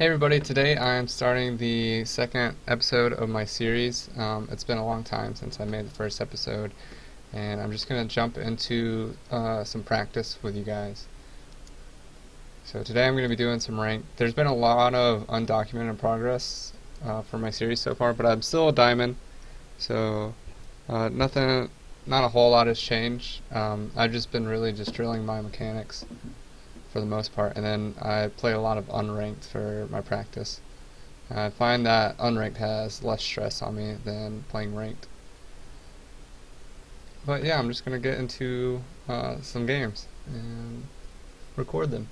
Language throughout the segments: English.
Hey everybody, today I'm starting the second episode of my series. It's been a long time since I made the first episode, and I'm just going to jump into some practice with you guys. So today I'm going to be doing some rank. There's been a lot of undocumented progress for my series so far, but I'm still a diamond, so nothing, not a whole lot has changed. I've just been really just drilling my mechanics for the most part, and then I play a lot of unranked for my practice. I find that unranked has less stress on me than playing ranked. But yeah, I'm just going to get into some games and record them.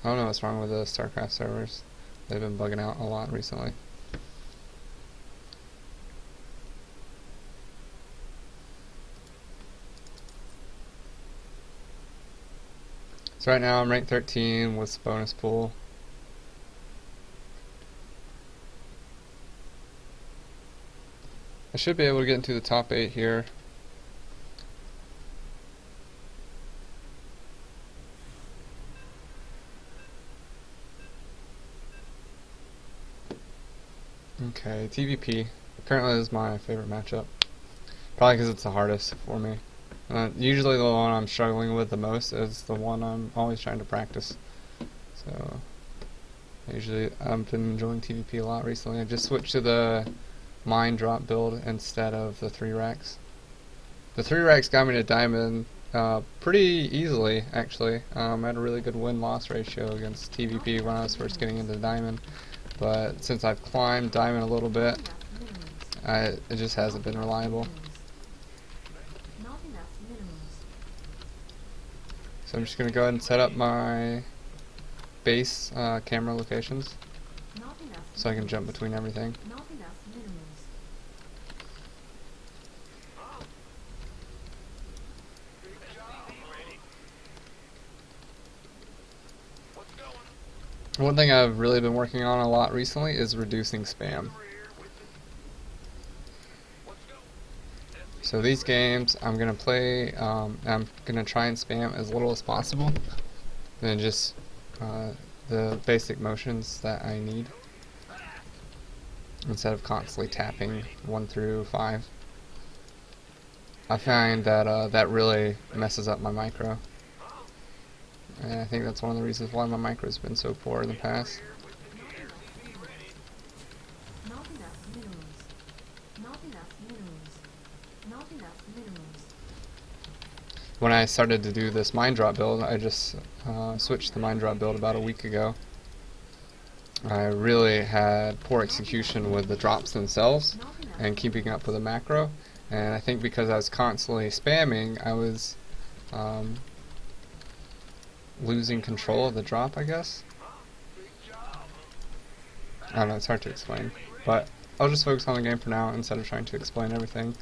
I don't know what's wrong with the StarCraft servers. They've been bugging out a lot recently. So right now I'm ranked 13 with bonus pool. I should be able to get into the top 8 here. Okay, TVP. Currently this is my favorite matchup. Probably because it's the hardest for me. Usually the one I'm struggling with the most is the one I'm always trying to practice. So I've been enjoying TVP a lot recently. I just switched to the mine drop build instead of the 3 racks. The 3 racks got me to diamond pretty easily, actually. I had a really good win-loss ratio against TVP when I was first getting into diamond. But since I've climbed diamond a little bit, it just hasn't been reliable. So I'm just going to go ahead and set up my base camera locations so I can jump between everything. One thing I've really been working on a lot recently is reducing spam. So these games I'm going to play, I'm going to try and spam as little as possible, and just the basic motions that I need, instead of constantly tapping 1 through 5. I find that that really messes up my micro, and I think that's one of the reasons why my micro has been so poor in the past. When I started to do this mine drop build, I just switched to mine drop build about a week ago. I really had poor execution with the drops themselves and keeping up with the macro, and I think because I was constantly spamming, I was losing control of the drop, I guess. I don't know, it's hard to explain, but I'll just focus on the game for now instead of trying to explain everything.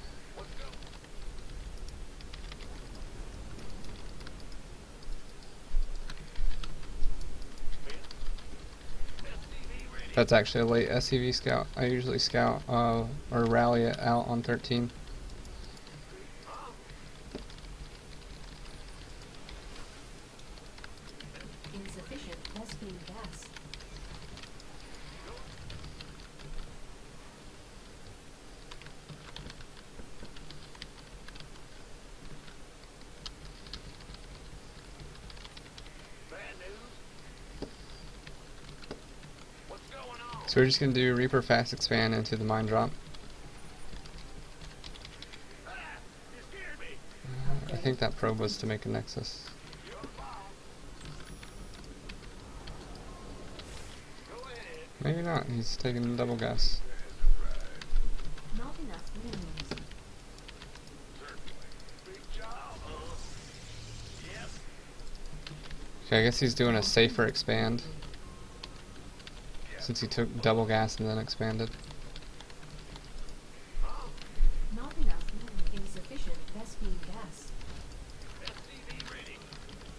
That's actually a late SCV scout. I usually scout or rally it out on 13. Insufficient Vespine gas. So we're just going to do Reaper fast expand into the mine drop. I think that probe was to make a nexus. Maybe not, he's taking double gas. Not enough minerals. Okay, I guess he's doing a safer expand, since he took double gas and then expanded. Not enough minerals. Insufficient Vespine gas.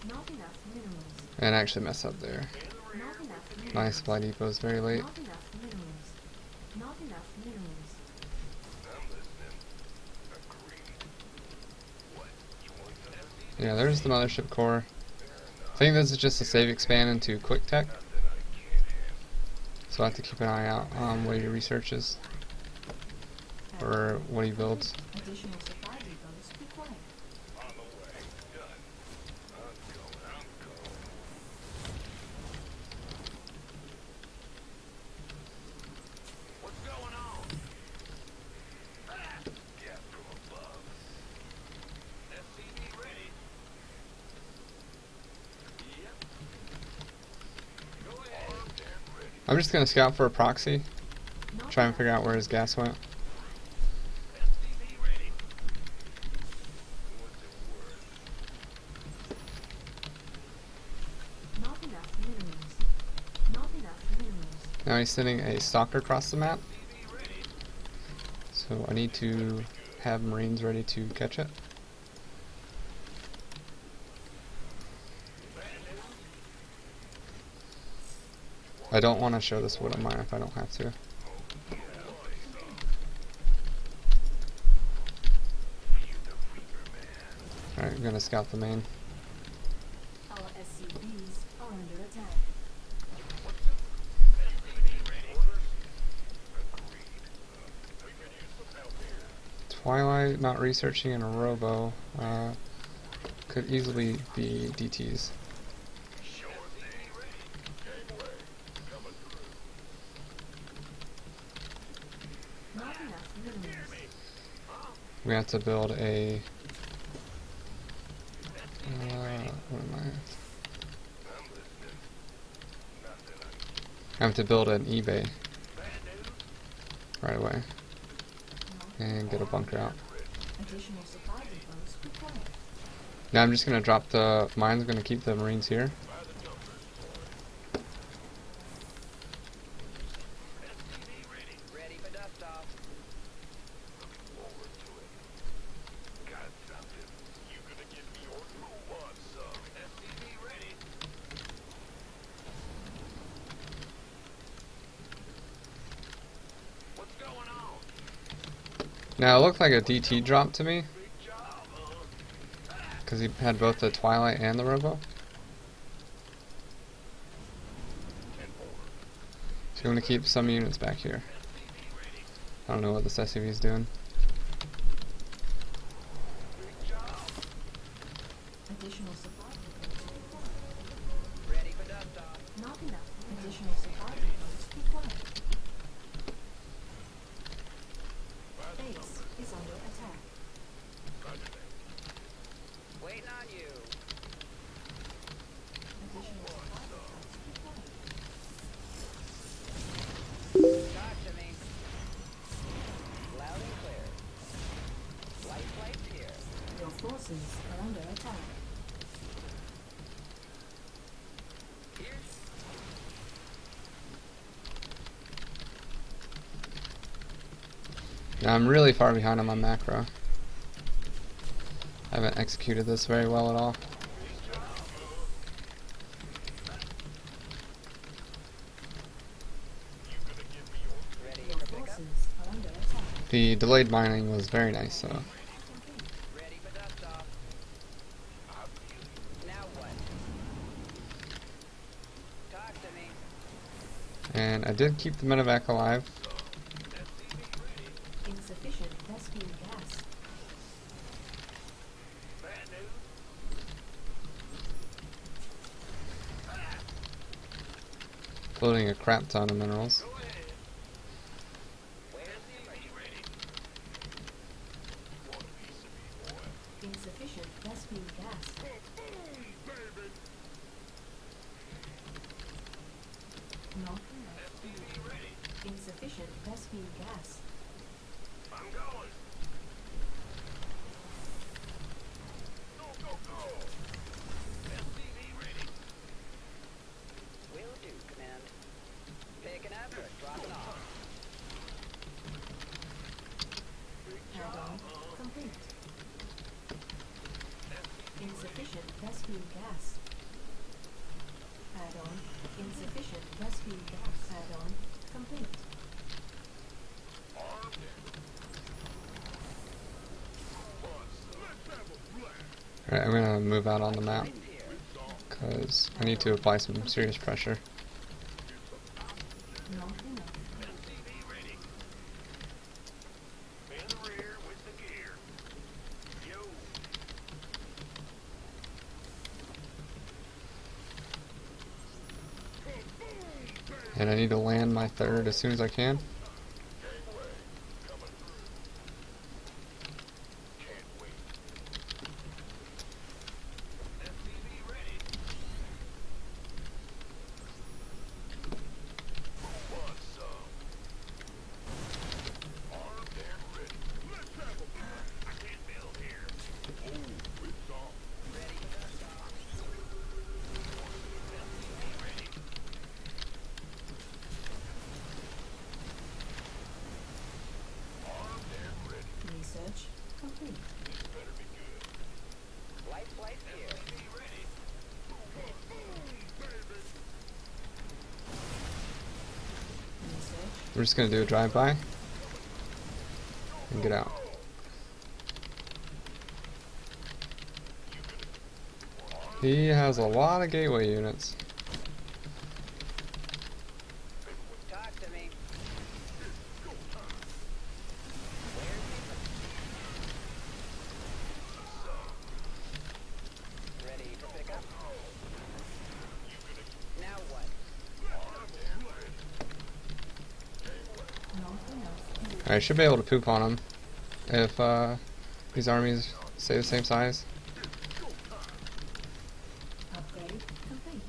Not enough minerals. And actually mess up there. Not enough minerals. My supply depot is very late. Not enough minerals. Not enough minerals. Yeah, there's the mothership core. I think this is just a save expand into quick tech. So I have to keep an eye out on what he researches or what he builds. Additional supply depots required. I'm just gonna scout for a proxy, Not try and enough. figure out where his gas went. Not enough minerals. Not enough minerals. Now he's sending a stalker across the map. So I need to have Marines ready to catch it. I don't want to show this wood on mine if I don't have to. Alright, I'm gonna scout the main. Our SCVs are under attack. Twilight not researching in a robo could easily be DTs. Not enough minerals. We have to build a what am I? I have to build an eBay right away and get a bunker out. Additional supply depots required. Now I'm just gonna drop the mines. Gonna keep the Marines here. Ready for dust off. Now it looked like a DT dropped to me because he had both the Twilight and the Robo. So you want to keep some units back here. I don't know what this SUV is doing. Additional supply depots required. Ready for dust off. Not enough. Additional supply depots required. Base is under attack. Waiting on you. Additional supply depots required. Talk to me. Loud and clear. Light flight here. Your forces are under attack. Here. Now I'm really far behind on my macro. I haven't executed this very well at all. Ready Your for pickup. forces are under attack. The delayed mining was very nice though. Ready for dust off. Now what? Talk to me. And I did keep the medevac alive. Insufficient Vespian gas. Loading a crap ton of minerals. Where's the emergency? Insufficient Vespian gas. Not enough. Insufficient Vespian gas. Will do, command. Picking up or dropping off? Add-on complete. Insufficient Vespian gas. Add-on insufficient Vespian gas. Add-on complete. Alright, I'm gonna move out on the map Lines here. because I need to apply some serious pressure. Not enough. And I need to land my third as soon as I can. Research complete. Light flight here. Research. We're just gonna do a drive-by and get out. He has a lot of gateway units. Talk to me. Ready to pick up? Now what? Not enough. I should be able to poop on him if these armies stay the same size. Upgrade complete.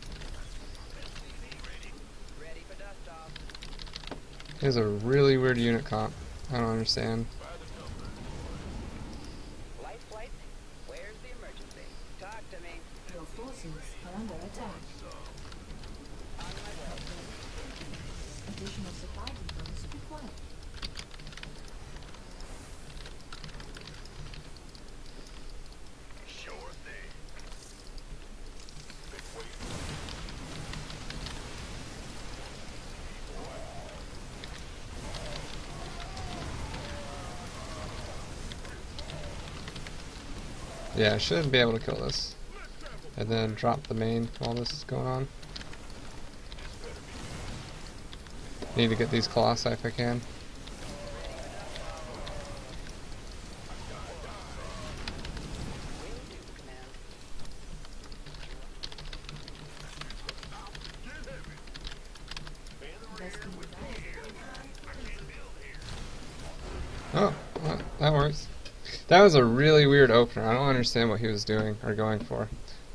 Ready for dust off. He has a really weird unit comp. I don't understand. Light flight. Where's the emergency? Talk to me. Your forces are under attack. On my way. Additional supply depots required. Yeah, I should be able to kill this. And then drop the main while this is going on. Need to get these Colossi if I can. Will do, command. Investing in Oh, well, that works. That was a really weird opener. I don't understand what he was doing or going for.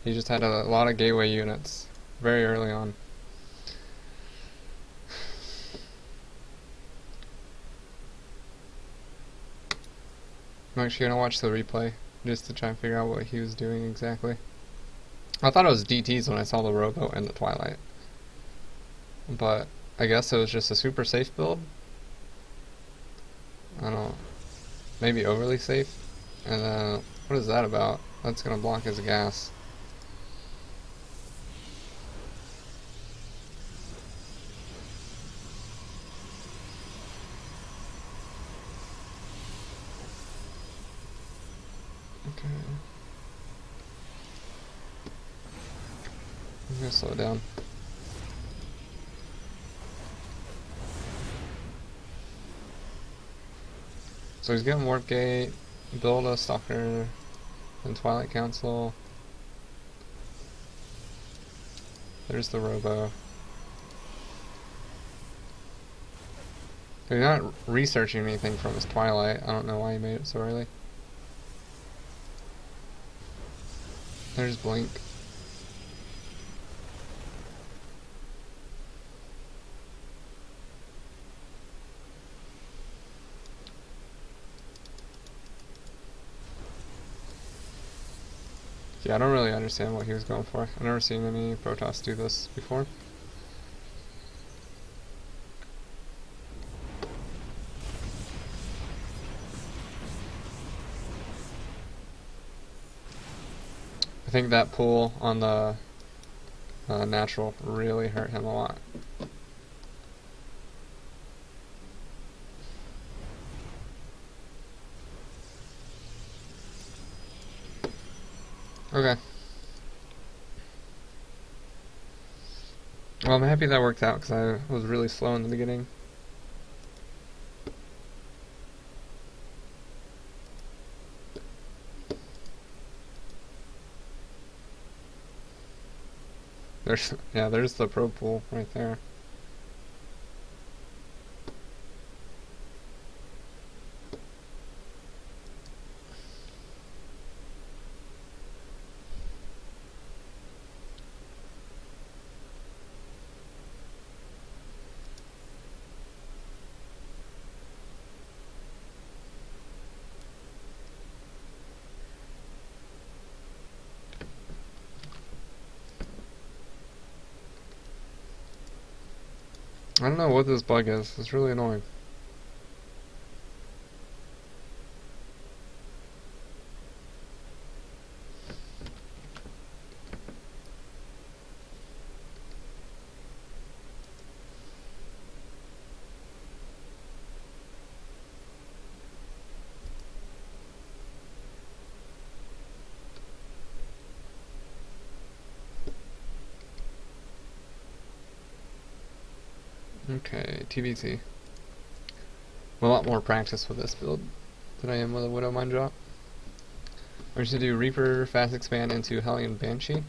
He just had a lot of gateway units very early on. I'm actually gonna watch the replay just to try and figure out what he was doing exactly. I thought it was DTs when I saw the rowboat and the Twilight, but I guess it was just a super safe build. I don't know, maybe overly safe. And what is that about? That's gonna block his gas. Okay. I'm gonna slow it down. So he's getting Warp Gate, build a Stalker, and Twilight Council. There's the Robo. He's not researching anything from his Twilight. I don't know why he made it so early. There's Blink. Yeah, I don't really understand what he was going for. I've never seen any Protoss do this before. I think that pull on the natural really hurt him a lot. Okay. Well, I'm happy that worked out because I was really slow in the beginning. There's the pro pool right there. I don't know what this bug is. It's really annoying. Okay, TBC. I'm a lot more practice with this build than I am with a Widow Mind Drop. We're going to do Reaper, Fast Expand into Hellion Banshee.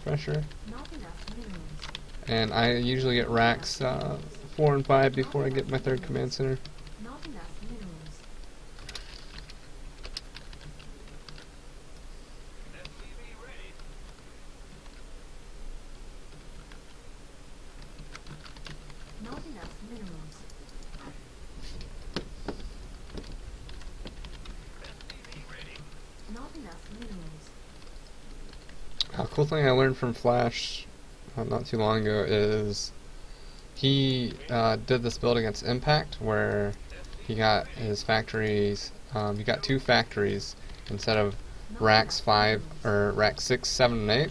Pressure. Not enough minerals. And I usually get racks 4 and 5 before I get my third command center. Not enough minerals. Not enough minerals. Not enough minerals. A cool thing I learned from Flash not too long ago is he did this build against Impact where he got his factories, he got 2 factories instead of Not racks enough 5 minerals. or racks 6, 7, and 8.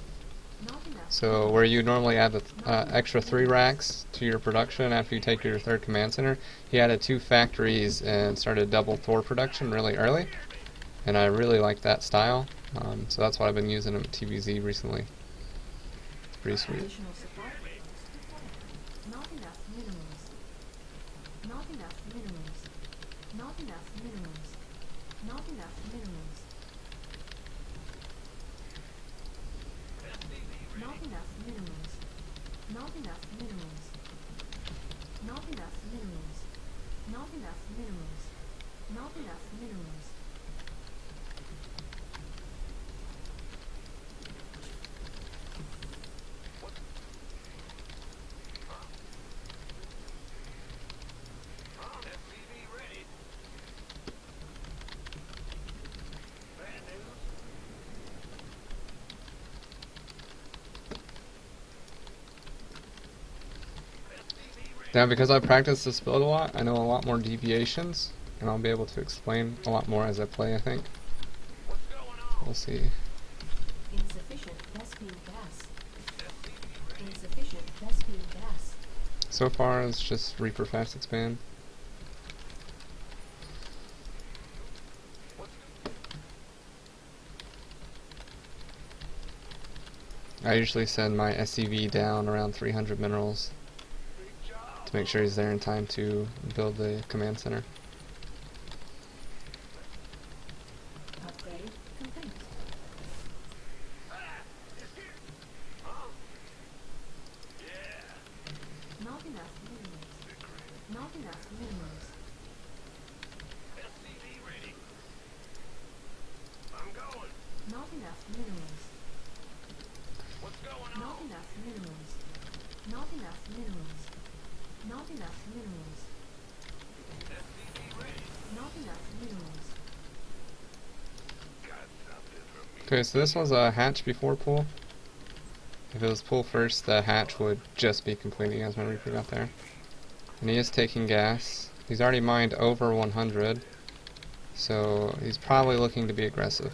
Not enough. So where you normally add the extra 3 racks to your production after you take your third command center, he added 2 factories and started double Thor production really early. And I really like that style. So that's what I've been using in TBZ recently. It's pretty sweet. Additional supply. Not enough minerals. Not enough minerals. Not enough minerals. Not enough minerals. Not enough minerals. Not enough minerals. Not enough minerals. Not enough minerals. Not enough minerals. Now, because I practiced this build a lot, I know a lot more deviations, and I'll be able to explain a lot more as I play, I think. We'll see. Insufficient Vespine gas. Insufficient Vespine gas. So far, it's just Reaper Fast Expand. I usually send my SCV down around 300 minerals to make sure he's there in time to build the command center. Upgrade complete. Not enough minerals. Not enough minerals. Not enough minerals. Not enough minerals. Not enough minerals. Not enough minerals. Not enough minerals. Okay, so this was a hatch before pull. If it was pull first, the hatch would just be completing as my Reaper got there. And he is taking gas. He's already mined over 100, so he's probably looking to be aggressive.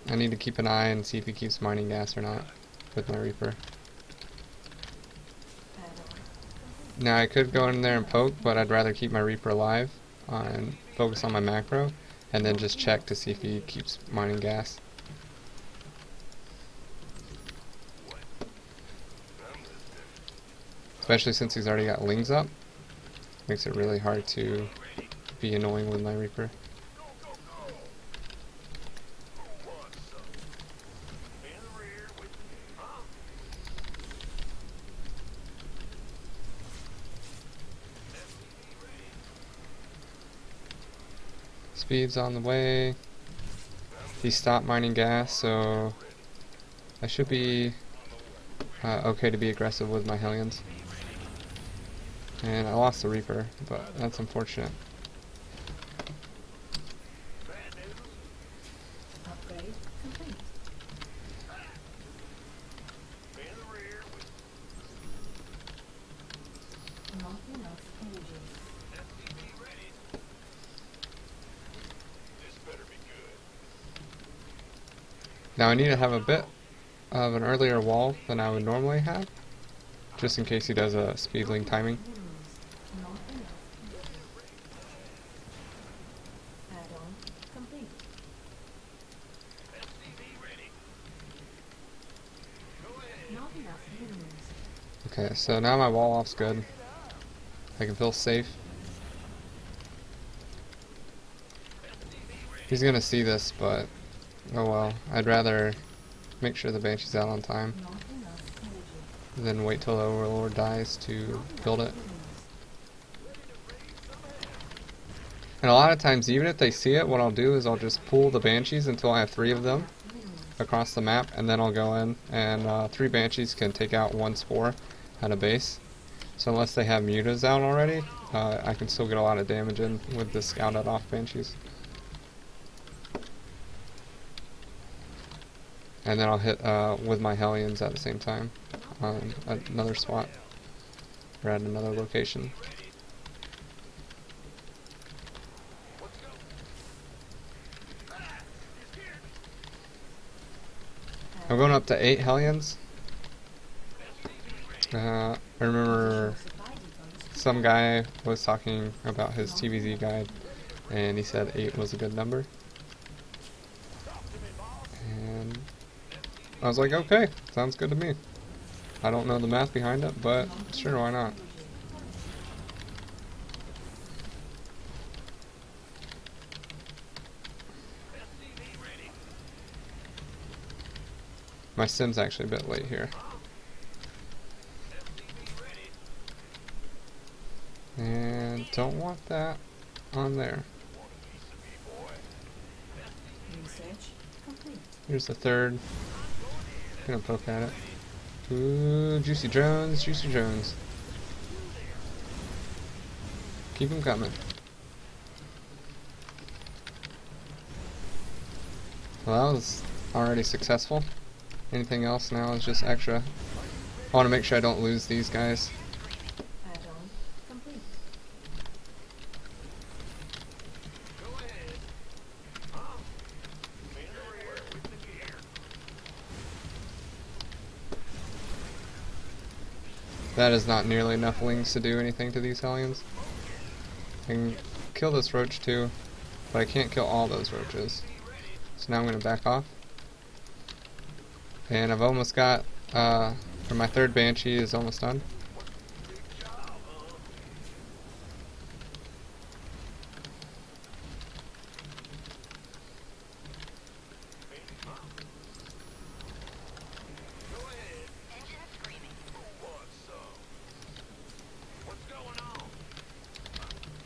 I need to keep an eye and see if he keeps mining gas or not with my Reaper. Now I could go in there and poke, but I'd rather keep my Reaper alive and focus on my macro. and then just check to see if he keeps mining gas. Especially since he's already got lings up. Makes it really hard to be annoying with my Reaper. Speed's on the way. He stopped mining gas, so I should be okay to be aggressive with my Hellions. And I lost the Reaper, but that's unfortunate. Upgrade complete. Not enough energy. Now I need to have a bit of an earlier wall than I would normally have, just in case he does a speedling timing. Minerals. Not enough. Add-on complete. Not enough minerals. Okay, so now my wall off's good. I can feel safe. He's gonna see this, but oh well. I'd rather make sure the Banshee's out on time Not enough energy. than wait till the Overlord dies to build it. And a lot of times, even if they see it, what I'll do is I'll just pull the Banshees until I have 3 of them across the map, and then I'll go in, and 3 Banshees can take out 1 Spore at a base. So unless they have mutas out already, I can still get a lot of damage in with the scouted off Banshees. And then I'll hit with my Hellions at the same time on another spot, or at another location. I'm going up to 8 Hellions. I remember some guy was talking about his TVZ guide, and he said 8 was a good number. And I was like, okay, sounds good to me. I don't know the math behind it, but sure, why not? My sim's actually a bit late here. And don't want that on there. Research complete. Here's the third. Gonna poke at it. Ooh, juicy drones, juicy drones. Keep them coming. Well, that was already successful. Anything else now is just extra. I want to make sure I don't lose these guys. Add-on complete. That is not nearly enough lings to do anything to these Hellions. I can kill this roach too, but I can't kill all those roaches. So now I'm going to back off. And I've almost got, or my third Banshee is almost done.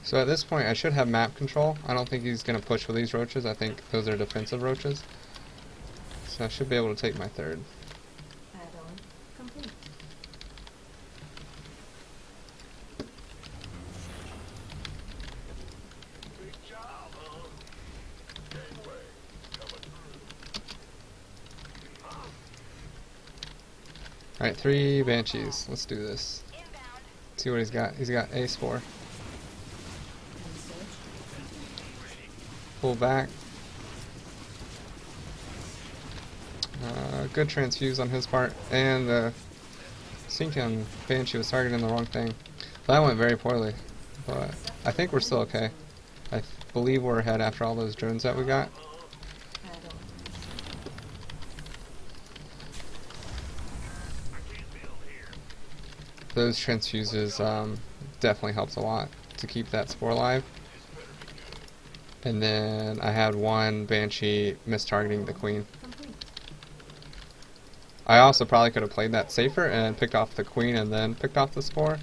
So at this point I should have map control. I don't think he's going to push with these roaches. I think those are defensive roaches. So I should be able to take my third. Add-on complete. Alright, 3 Banshees. Let's do this. See what he's got. He's got a Spore. Research Pull back. Good transfuse on his part. And the Sinkin Banshee was targeting the wrong thing. Well, that went very poorly. But I think we're still okay. I believe we're ahead after all those drones that we got. Those transfuses definitely helps a lot to keep that spore alive. And then I had one Banshee mistargeting the Queen. Complete. I also probably could have played that safer and picked off the Queen and then picked off the spore.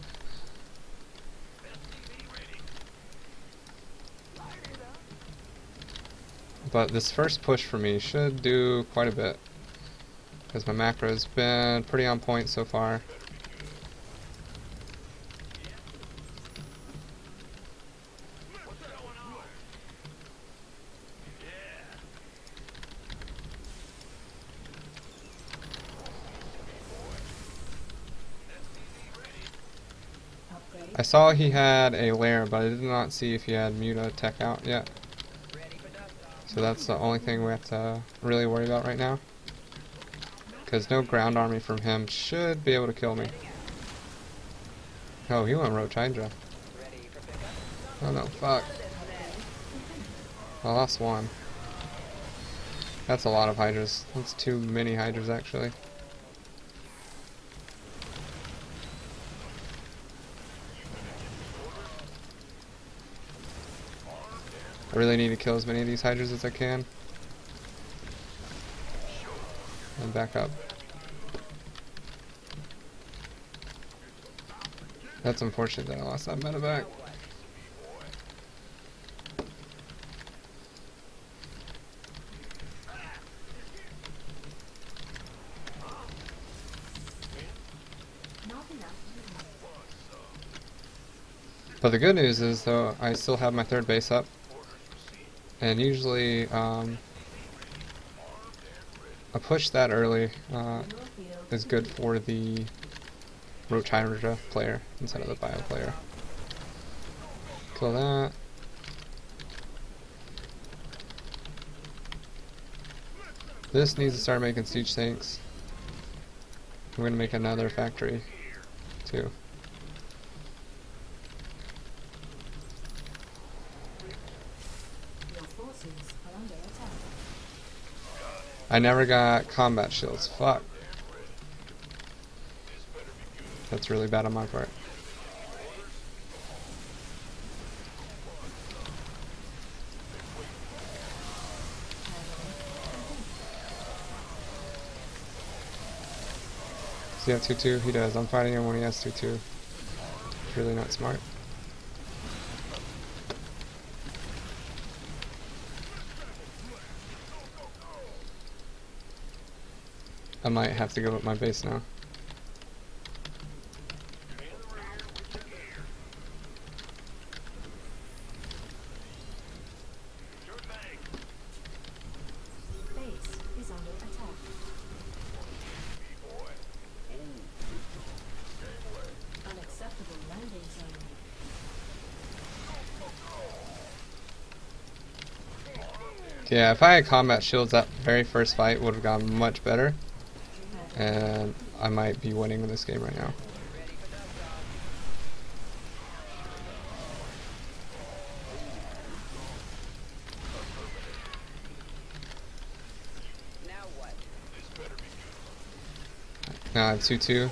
But this first push for me should do quite a bit, because my macro's been pretty on point so far. Upgrade. I saw he had a lair, but I did not see if he had Muta tech out yet. So that's the only thing we have to really worry about right now. Because no ground army from him should be able to kill me. Oh, he went Roach Hydra. Oh no, fuck. I lost one. That's a lot of Hydras. That's too many Hydras actually. I really need to kill as many of these Hydras as I can. And back up. That's unfortunate that I lost that medevac. Not enough minerals. But the good news is, though, I still have my third base up. And usually, a push that early Mineral field. is good for the Roach Hydra player instead of the Bio player. Kill that. This needs to start making siege tanks. I'm gonna make another factory, too. Your forces are under attack. I never got combat shields. Fuck. That's really bad on my part. Does he have 2-2? He does. I'm fighting him when he has 2-2. Really not smart. I might have to give up my base now. Base is under attack. Unacceptable landing zone. Yeah, if I had combat shields, that very first fight would have gone much better. And I might be winning this game right now. Now what? Now at 2-2.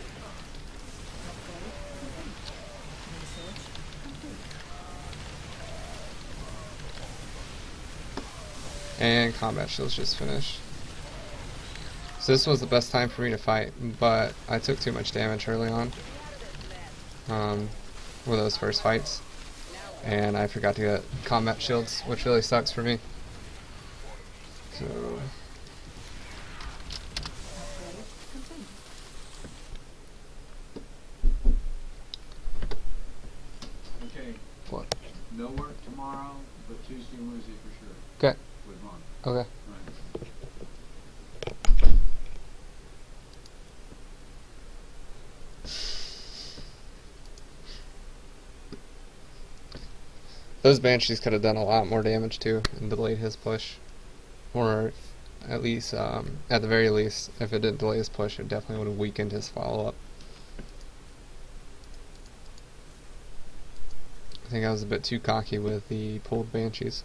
And combat shields just finished. So this was the best time for me to fight, but I took too much damage early on with those first fights, and I forgot to get combat shields, which really sucks for me. So Upgrade complete. Okay, what? no work tomorrow, but Tuesday and Wednesday for sure. Okay. With Mark. Okay. Right. Those Banshees could have done a lot more damage too and delayed his push, or at least, at the very least, if it didn't delay his push, it definitely would have weakened his follow-up. I think I was a bit too cocky with the pulled Banshees.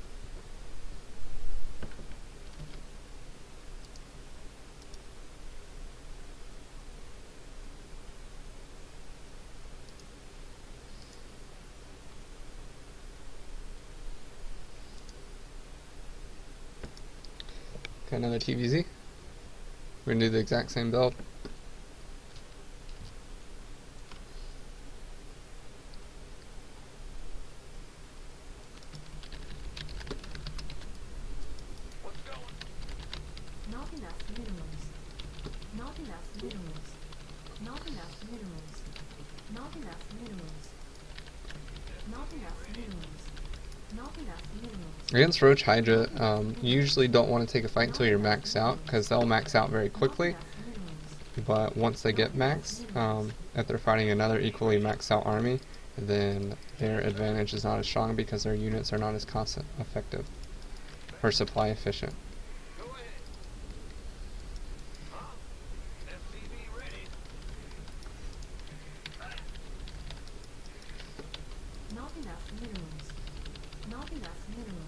Okay, another TVZ. We're gonna do the exact same build. Not enough minerals. Not enough minerals. Not enough minerals. Not enough minerals. Not enough minerals. Not enough minerals. Against Roach Hydra, you usually don't want to take a fight until you're maxed out, because they'll max out very quickly. But once they get maxed, if they're fighting another equally maxed out army, then their advantage is not as strong because their units are not as cost effective or supply efficient. Not enough minerals. Not enough minerals.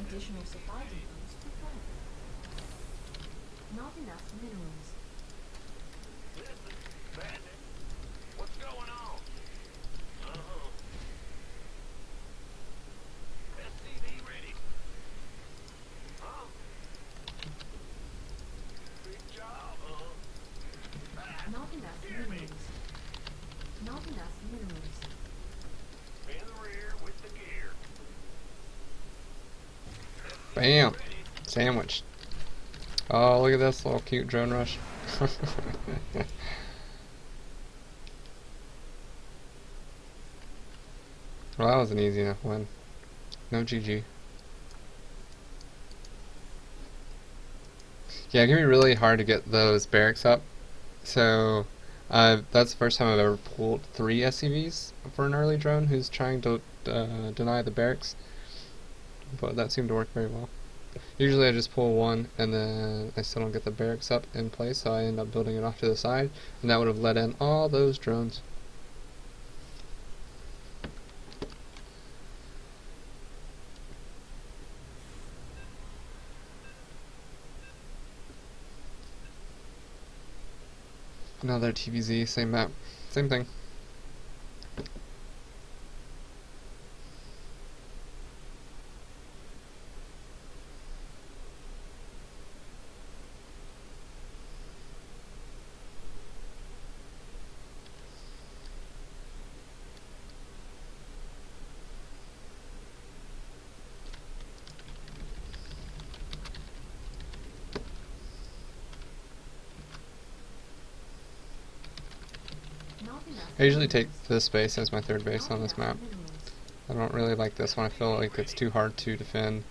Additional supply depots required. Not enough minerals. Not enough minerals. Not enough minerals. Bam! Sandwich. Oh, look at this little cute drone rush. Well, that was an easy enough win. No GG. Yeah, it can be really hard to get those barracks up. So, that's the first time I've ever pulled 3 SCVs for an early drone who's trying to deny the barracks. But that seemed to work very well. Usually I just pull one and then I still don't get the barracks up in place, so I end up building it off to the side, and that would have let in all those drones. Another TVZ, same map, same thing. I usually take this base as my third base on this map. I don't really like this one. I feel like it's too hard to defend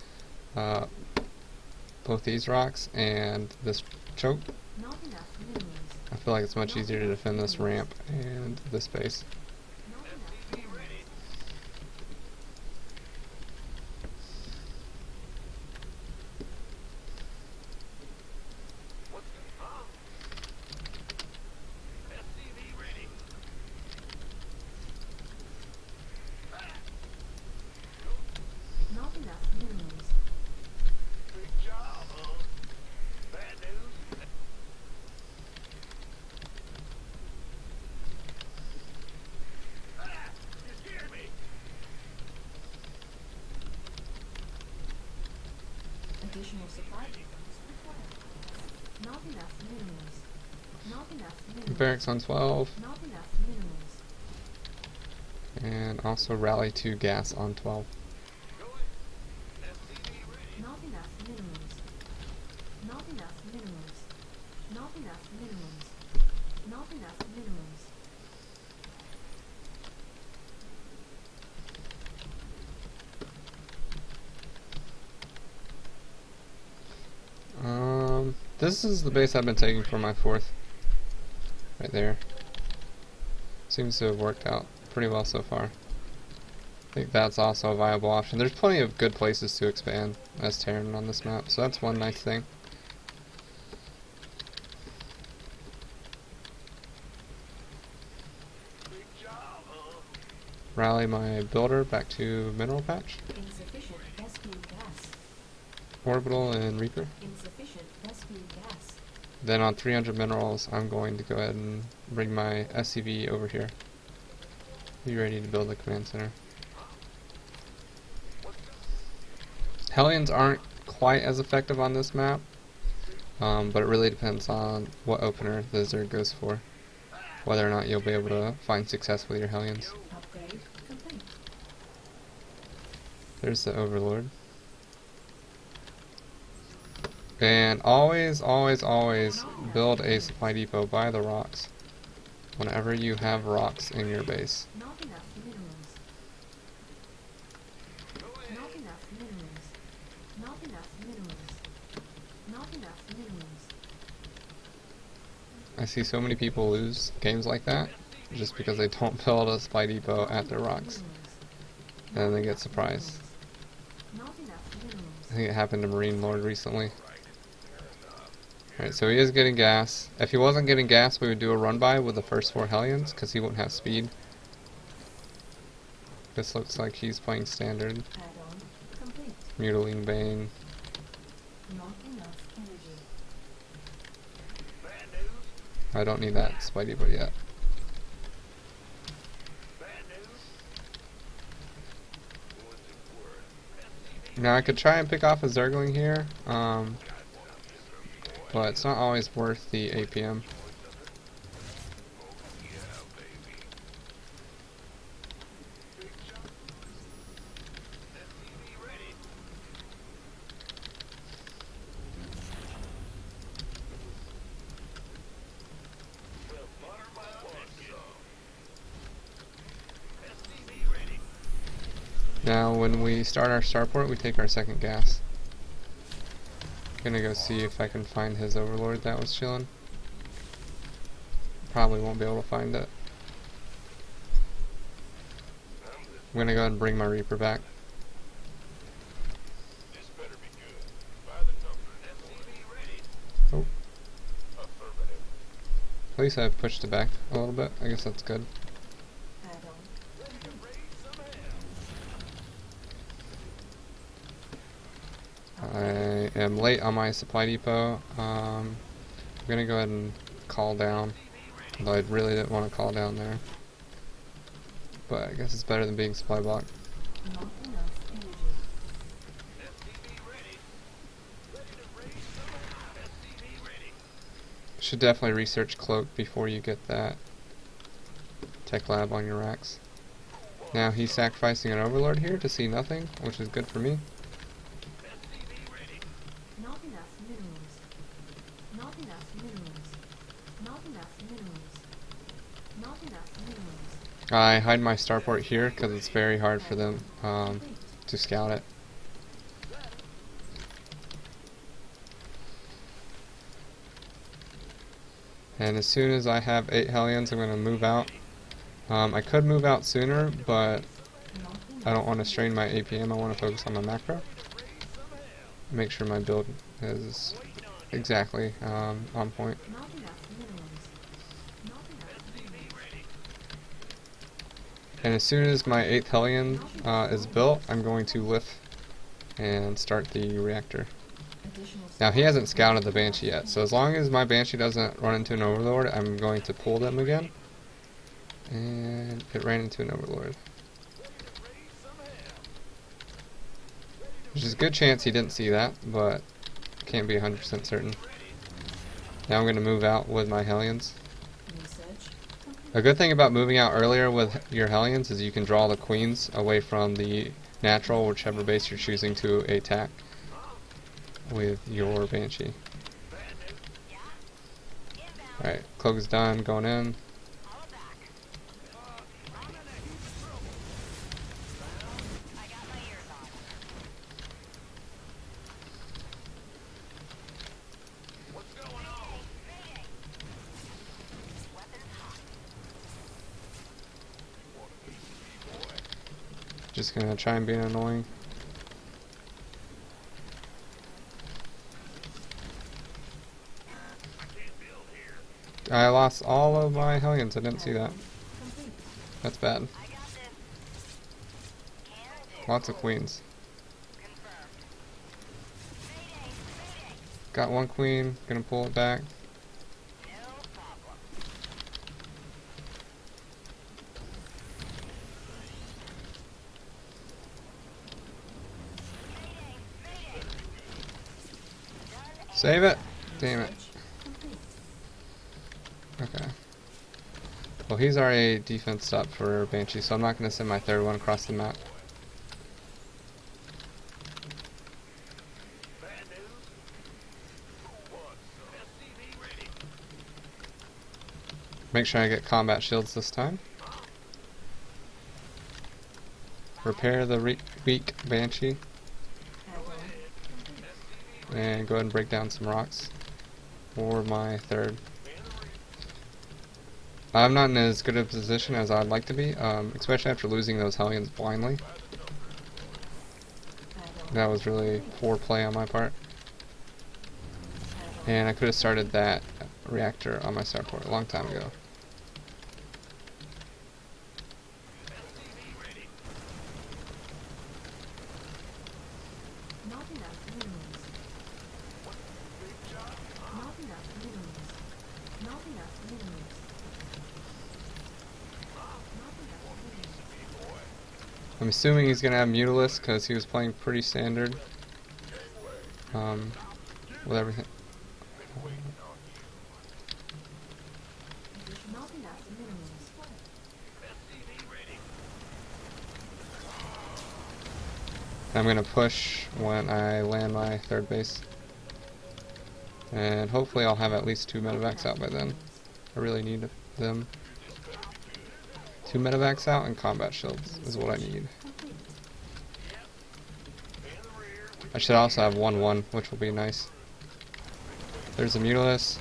both these rocks and this choke. I feel like it's much easier to defend this ramp and this base. Not enough minerals. Additional supply depots required. Not enough minerals. Not enough minerals. Barracks on 12, Not enough minerals. and also rally to gas on 12. Not enough minerals. Not enough minerals. Not enough minerals. Not enough minerals. This is the base I've been taking for my 4th. Right there. Seems to have worked out pretty well so far. think that's also a viable option. There's plenty of good places to expand as Terran on this map, so that's one nice thing. Rally my builder back to Mineral Patch. Insufficient Vespian gas. Orbital and Reaper. Insufficient Vespian gas. Then on 300 minerals, I'm going to go ahead and bring my SCV over here. Be ready to build the command center. Hellions aren't quite as effective on this map, but it really depends on what opener the Zerg goes for, whether or not you'll be able to find success with your Hellions. Upgrade complete. There's the Overlord. And always, always, always build a supply depot by the rocks whenever you have rocks in your base. Not enough minerals. Not enough minerals. Not enough minerals. Not enough minerals. I see so many people lose games like that just because they don't build a supply depot at their rocks, and then they get surprised. Not enough minerals. I think it happened to Marine Lord recently. Alright, so he is getting gas. If he wasn't getting gas, we would do a run by with the first 4 Hellions, because he wouldn't have speed. This looks like he's playing standard. Add-on complete. Mutiline Bane. Not enough energy. I don't need that supply depot yet. Now I could try and pick off a Zergling here, but it's not always worth the APM. Now when we start our starport, we take our second gas. Gonna go see if I can find his Overlord that was chilling. Probably won't be able to find it. I'm gonna go ahead and bring my Reaper back. Oh. At least I've pushed it back a little bit. I guess that's good. Add-on. I am late on my supply depot. I'm gonna go ahead and call down, although I really didn't want to call down there. But I guess it's better than being supply block. Not enough energy. Should definitely research Cloak before you get that Tech Lab on your racks. Now he's sacrificing an Overlord here to see nothing, which is good for me. Not enough minerals. Not enough minerals. Not enough minerals. Not enough minerals. I hide my starport here because it's very hard for them Complete. to scout it. And as soon as I have 8 Hellions, I'm going to move out. I could move out sooner, but Not I enough. don't want to strain my APM. I want to focus on my macro. Make sure my build is exactly on point. Not enough minerals. Not enough minerals. And as soon as my 8th Hellion is built, I'm going to lift and start the reactor. Additional Now he hasn't scouted the Banshee yet, so as long as my Banshee doesn't run into an Overlord, I'm going to pull them again. And it ran into an Overlord. Which is a good chance he didn't see that, but can't be 100% certain. Now I'm going to move out with my Hellions. research complete. A good thing about moving out earlier with your Hellions is you can draw the Queens away from the natural, whichever base you're choosing to attack with your Banshee. Alright, Cloak is done, going in. Just gonna try and be annoying. I lost all of my Hellions. I didn't see that. Complete. That's bad. Lots of queens. Got one queen. Gonna pull it back. Save it. Damn it. Complete. Okay. Well, he's already defensed up for Banshee, so I'm not going to send my third one across the map. Make sure I get combat shields this time. Repair the weak Banshee. And go ahead and break down some rocks for my third. I'm not in as good a position as I'd like to be, especially after losing those Hellions blindly. That was really poor play on my part. And I could have started that reactor on my starport a long time ago. Not enough minerals. Not enough minerals. Not enough minerals. Not enough minerals. I'm assuming he's going to have Mutalisk because he was playing pretty standard. With everything. Not enough minerals. I'm going to push when I land my third base. And hopefully I'll have at least 2 medevacs out by then. I really need them. 2 medevacs out and combat shields is what I need. Complete. I should also have 1-1, which will be nice. There's a Mutalisk.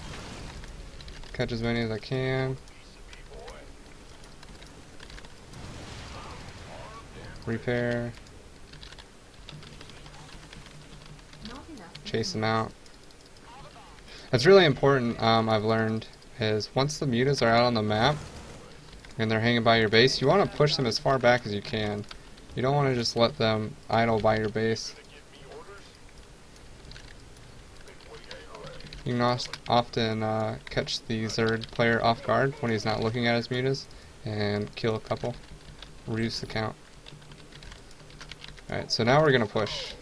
Catch as many as I can. Repair. Not enough. Chase them out. That's really important, I've learned, is once the mutas are out on the map and they're hanging by your base, you want to push them as far back as you can. You don't want to just let them idle by your base. You can often catch the Zerg player off guard when he's not looking at his mutas and kill a couple. Reduce the count. Alright, so now we're going to push.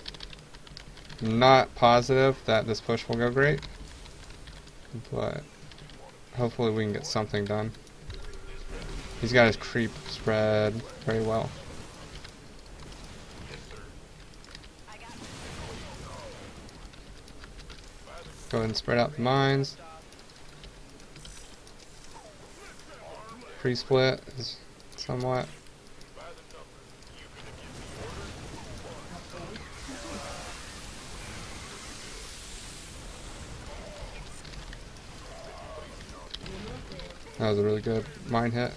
Not positive that this push will go great, but hopefully we can get something done. He's got his creep spread very well. Go ahead and spread out the mines. Pre-split is somewhat. That was a really good mine hit.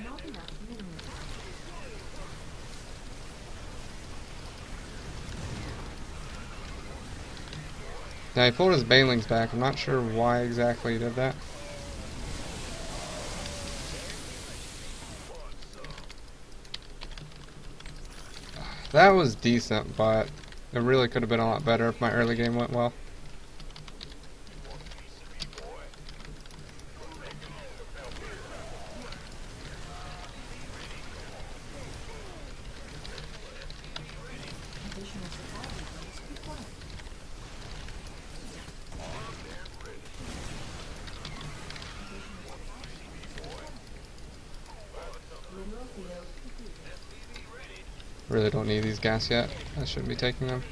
Not enough minerals. Now he pulled his banelings back. I'm not sure why exactly he did that. That was decent, but it really could have been a lot better if my early game went well. Additional supply depots required. Mineral field complete. Really don't need these gas yet. I shouldn't be taking them.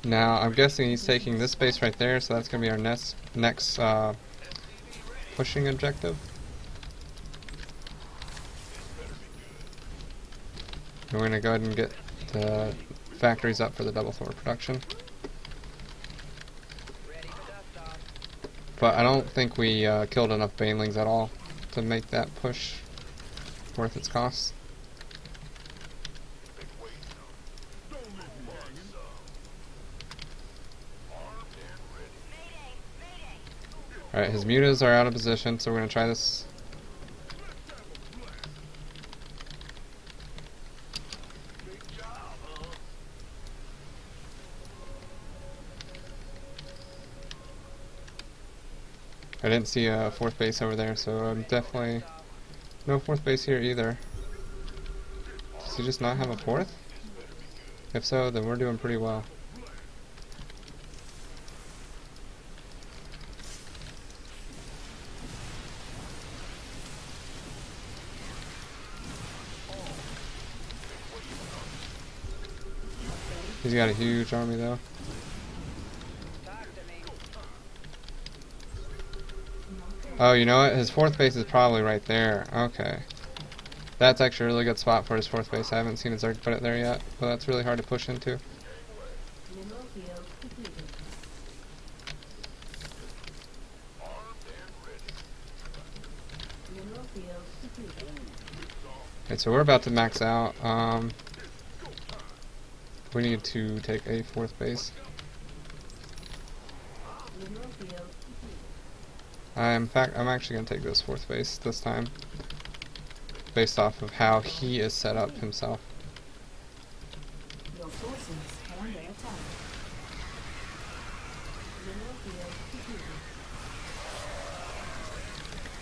Now, I'm guessing he's taking this base right there, so that's going to be our next pushing objective. And we're going to go ahead and get the factories up for the double Thor production. Ready for dust off. But I don't think we killed enough banelings at all to make that push worth its cost. Alright, his mutas are out of position, so we're going to try this. I didn't see a fourth base over there, so I'm definitely... No fourth base here either. Does he just not have a fourth? If so, then we're doing pretty well. He's got a huge army though. Talk to me. Oh, you know what? His fourth base is probably right there. Okay. That's actually a really good spot for his fourth base. I haven't seen his Zerg put it there yet, but that's really hard to push into. Mineral field completed. Mineral field completed. Okay, so we're about to max out. We need to take a fourth base. Mineral field completed. I'm actually going to take this fourth base this time, based off of how he is set up himself. Your forces are under attack. Mineral field completed.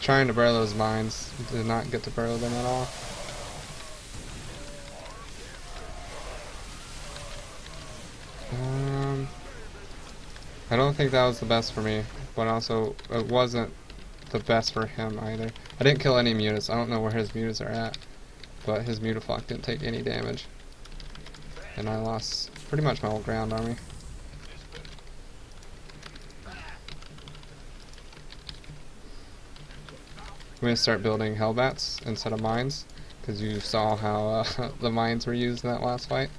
Trying to burrow those mines, did not get to burrow them at all. I don't think that was the best for me, but also it wasn't the best for him either. I didn't kill any mutas. I don't know where his mutas are at, but his mutaflock didn't take any damage. And I lost pretty much my whole ground army. I'm going to start building Hellbats instead of mines, because you saw how the mines were used in that last fight.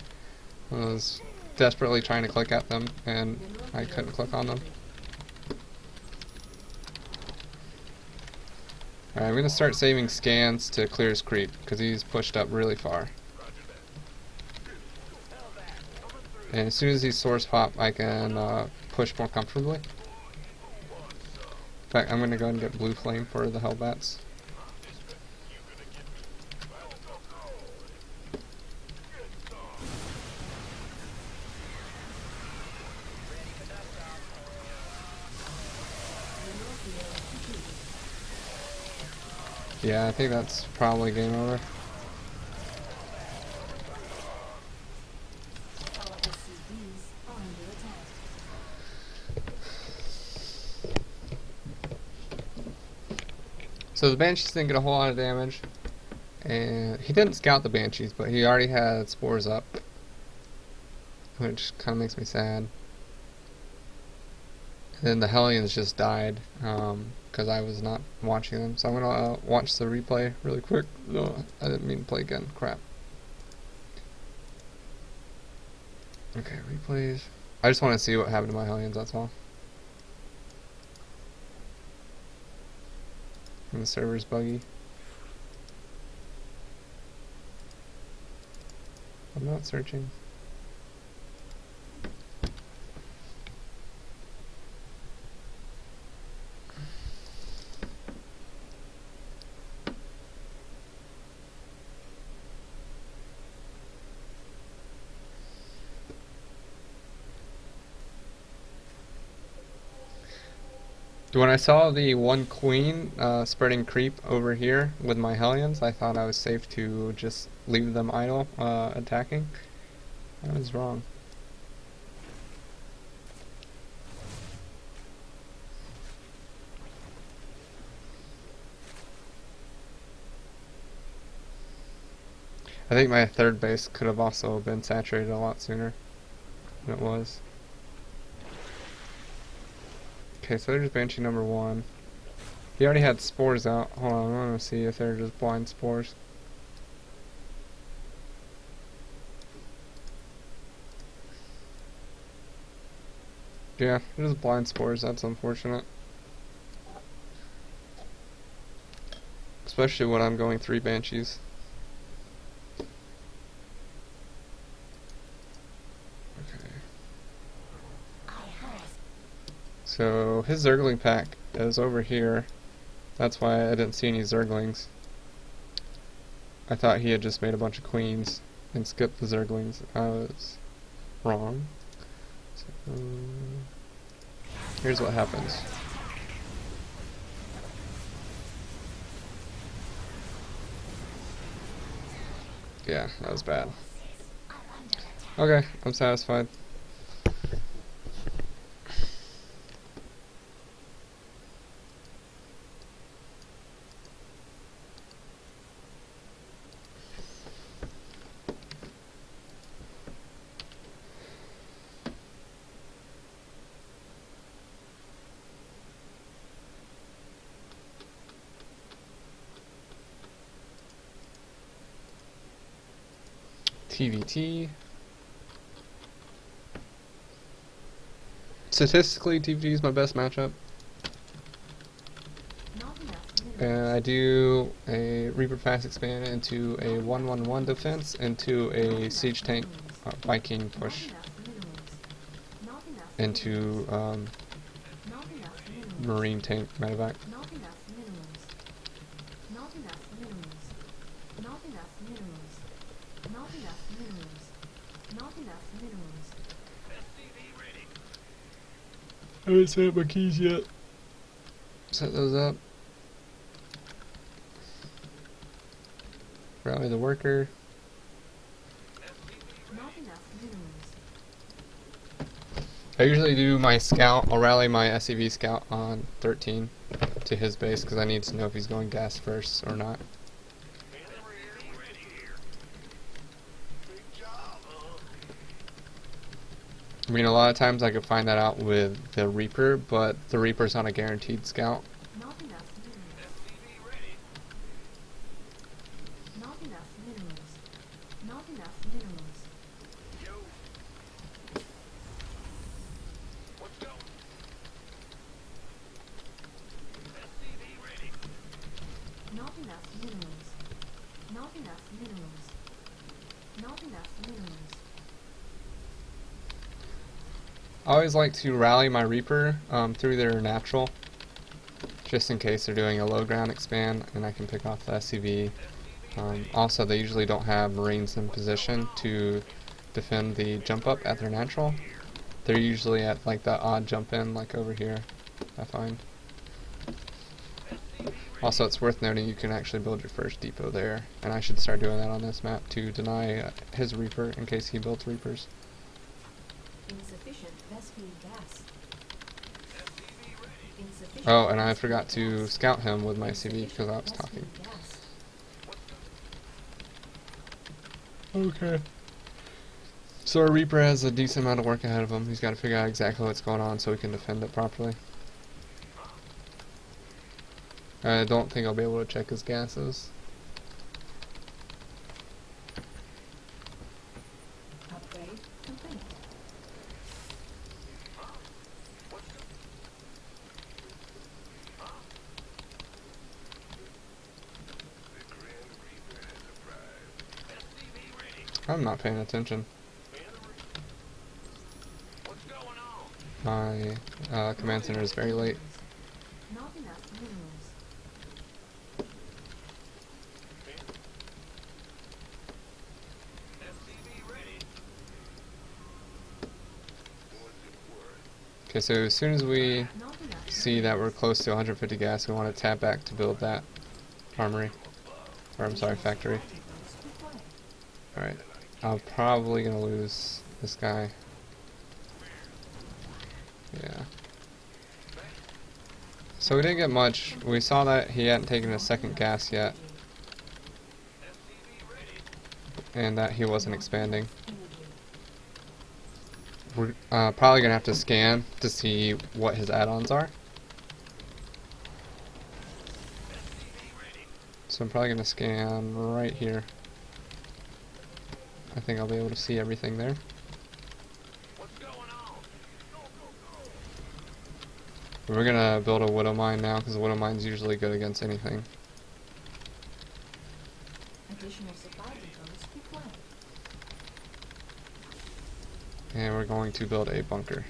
I was desperately trying to click at them, and I couldn't click on them. Alright, I'm going to start saving scans to clear his creep, because he's pushed up really far. And as soon as he's source pop, I can push more comfortably. In fact, I'm going to go ahead and get blue flame for the Hellbats. Mineral field completed. Yeah, I think that's probably game over. Our SCVs are under attack. So the Banshees didn't get a whole lot of damage. And he didn't scout the Banshees, but he already had spores up. Which kind of makes me sad. And then the Hellions just died, because I was not watching them. So I'm going to watch the replay really quick. No, I didn't mean to play again. Crap. Okay, replays. I just want to see what happened to my Hellions, that's all. And the server's buggy. I'm not searching. When I saw the one queen spreading creep over here with my Hellions, I thought I was safe to just leave them idle attacking. I was wrong. I think my third base could have also been saturated a lot sooner than it was. Okay, so there's Banshee number 1. He already had spores out. Hold on, I want to see if they're just blind spores. Yeah, there's blind spores. That's unfortunate. Especially when I'm going 3 Banshees. Okay. So his Zergling pack is over here. That's why I didn't see any Zerglings. I thought he had just made a bunch of queens and skipped the Zerglings. I was wrong. So, here's what happens. Yeah, that was bad. Okay, I'm satisfied. TVT. Statistically, TVT is my best matchup. And I do a Reaper Fast Expand into a 1-1-1 defense into a Siege Tank Viking push into Marine Tank Medevac. I haven't set up my keys yet. Set those up. Rally the worker. I usually do my scout. I'll rally my SCV scout on 13 to his base because I need to know if he's going gas first or not. I mean, a lot of times I could find that out with the Reaper, but the Reaper's not a guaranteed scout. I always like to rally my Reaper through their natural, just in case they're doing a low ground expand and I can pick off the SCV. Also, they usually don't have Marines in position to defend the jump up at their natural. They're usually at like the odd jump in, like over here, I find. Also, it's worth noting you can actually build your first depot there, and I should start doing that on this map to deny his Reaper in case he builds Reapers. Insufficient Vespene gas. Oh, and I forgot to scout him with my CV because I was talking. Okay. So our Reaper has a decent amount of work ahead of him. He's got to figure out exactly what's going on so he can defend it properly. I don't think I'll be able to check his gases. Upgrade complete. I'm not paying attention. My command center is very late. Not enough minerals. Okay, so as soon as we Not enough. see that we're close to 150 gas, we want to tap back to build that armory. Or I'm sorry, factory. Alright. I'm probably gonna lose this guy. Yeah. So we didn't get much. We saw that he hadn't taken a second gas yet. And that he wasn't expanding. We're probably gonna have to scan to see what his add-ons are. So I'm probably going to scan right here. I think I'll be able to see everything there. We're gonna build a widow mine now because the widow mine's usually good against anything. Additional supply depots required. And we're going to build a bunker.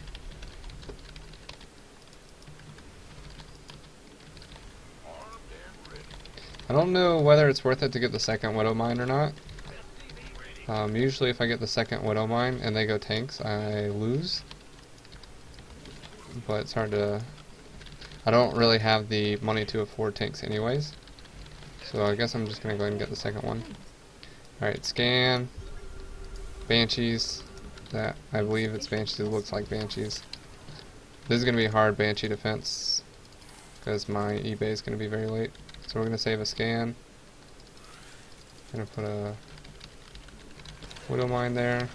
I don't know whether it's worth it to get the second widow mine or not. Usually if I get the second widow mine and they go tanks, I lose. But it's hard to... I don't really have the money to afford tanks anyways. So I guess I'm just going to go ahead and get the second one. Alright, scan. Banshees. That, I believe it's Banshees. It looks like Banshees. This is going to be a hard Banshee defense because my eBay is going to be very late. So we're going to save a scan. Going to put a widow mine there.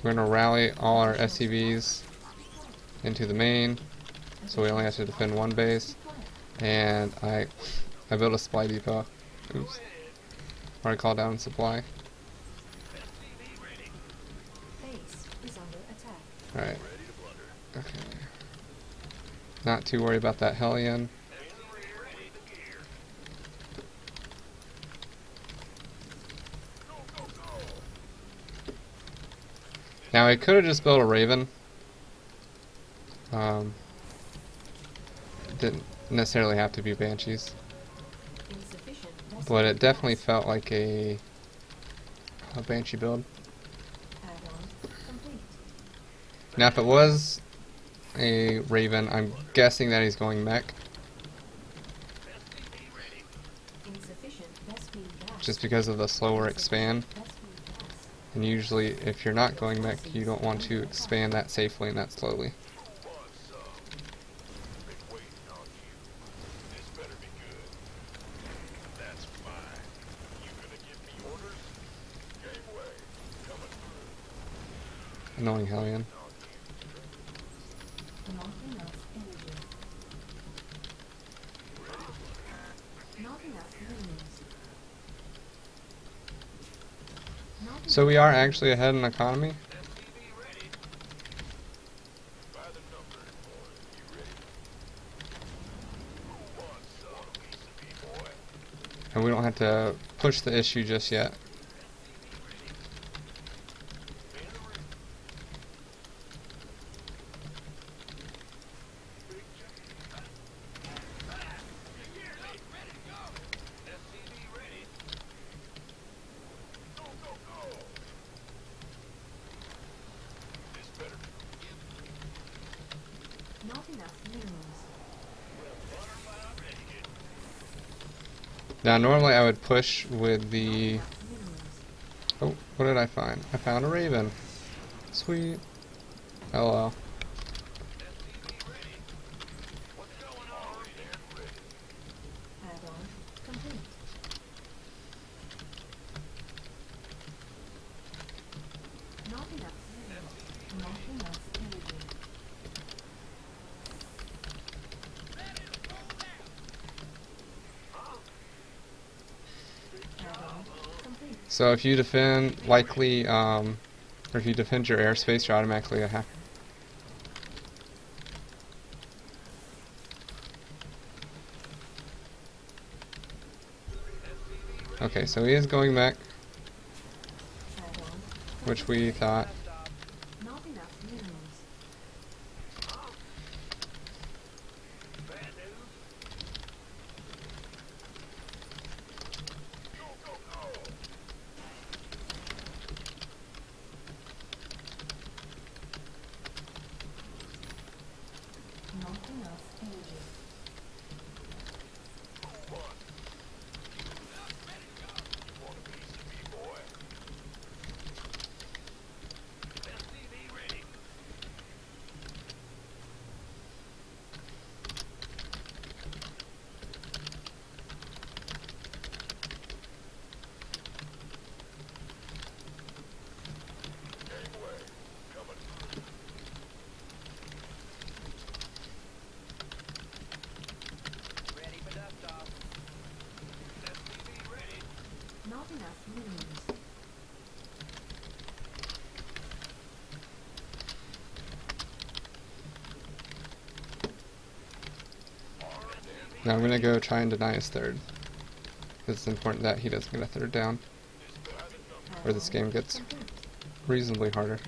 We're going to rally all our SCVs into the main, so we only have to defend one base. And I built a supply depot. Oops. Already called down supply. Base is under attack. Alright. Okay. Not too worried about that Hellion. Now I could have just built a Raven. Didn't necessarily have to be Banshees. Insufficient. But it definitely felt like a Banshee build. Add-on complete. Now if it was a Raven, I'm guessing that he's going mech. Insufficient. Best speed gas. Just because of the slower expand. Best speed gas. And usually if you're not going mech, you don't want to expand that safely and that slowly. Annoying Hellion. Not enough energy. Not enough minerals. Not So we are actually ahead in economy. And we don't have to push the issue just yet. Not enough minerals. Now normally I would push with the... Minerals. Oh, what did I find? I found a Raven. Sweet. LOL. Add-on complete. Not enough minerals. Not enough energy. Add-on complete. So if you defend, likely, or if you defend your airspace, you're automatically a hacker. Okay, so he is going back, Add-on which we thought. not enough minerals. Not enough energy. Not enough minerals. Now I'm gonna go try and deny his third. It's important that he doesn't get a third down, or this game gets reasonably harder.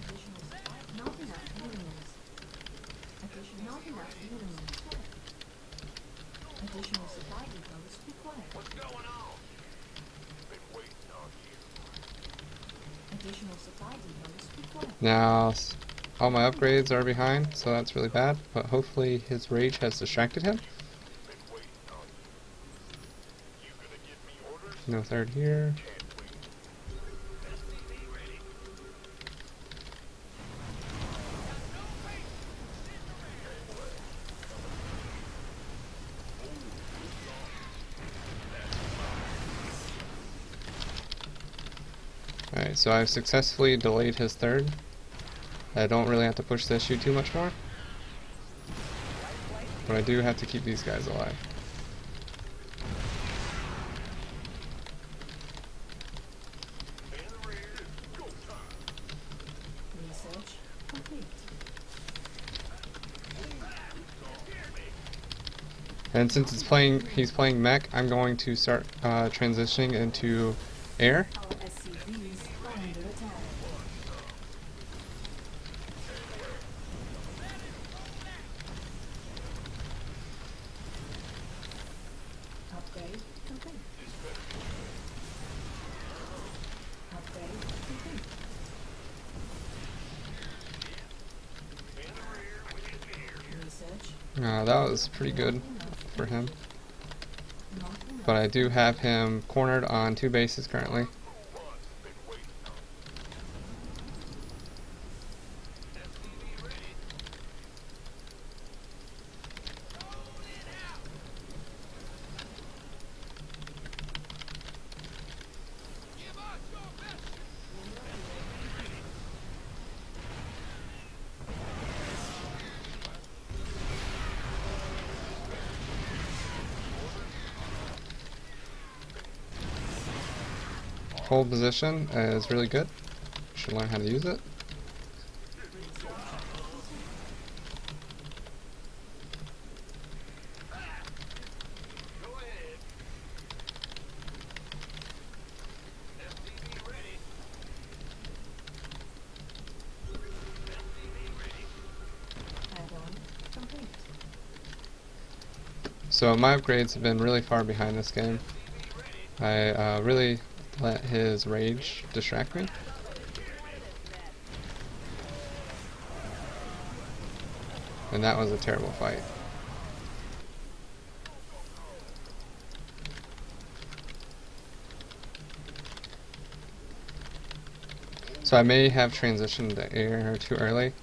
Not enough minerals. Not enough minerals. Additional supply depots required. Additional supply depots required. Now, all my upgrades are behind, so that's really bad, but hopefully his rage has distracted him. No third here. Alright, so I've successfully delayed his third. I don't really have to push the issue too much more. But I do have to keep these guys alive. Research complete. And since he's playing mech, I'm going to start transitioning into air. Our SCVs are under attack. Upgrade complete. Upgrade complete. Research. That was pretty good for him. Not enough. But I do have him cornered on 2 bases currently. Hold position is really good. Should learn how to use it. Add-on complete. So my upgrades have been really far behind this game. I really let his rage distract me. And that was a terrible fight. So I may have transitioned to air too early.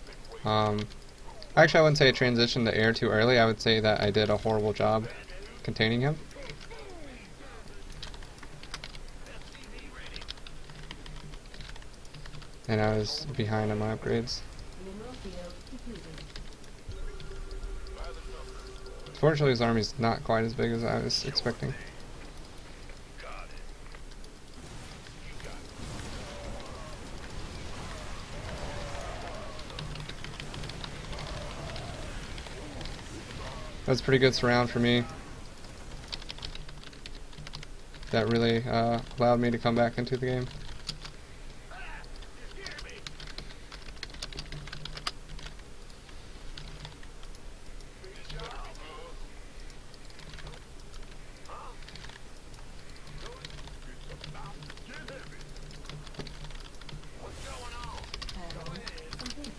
Actually, I wouldn't say I transitioned to air too early. I would say that I did a horrible job containing him. And I was behind on my upgrades. Mineral field depleted. Fortunately, his army's not quite as big as I was expecting. That was a pretty good surround for me. That really allowed me to come back into the game. Add-on complete.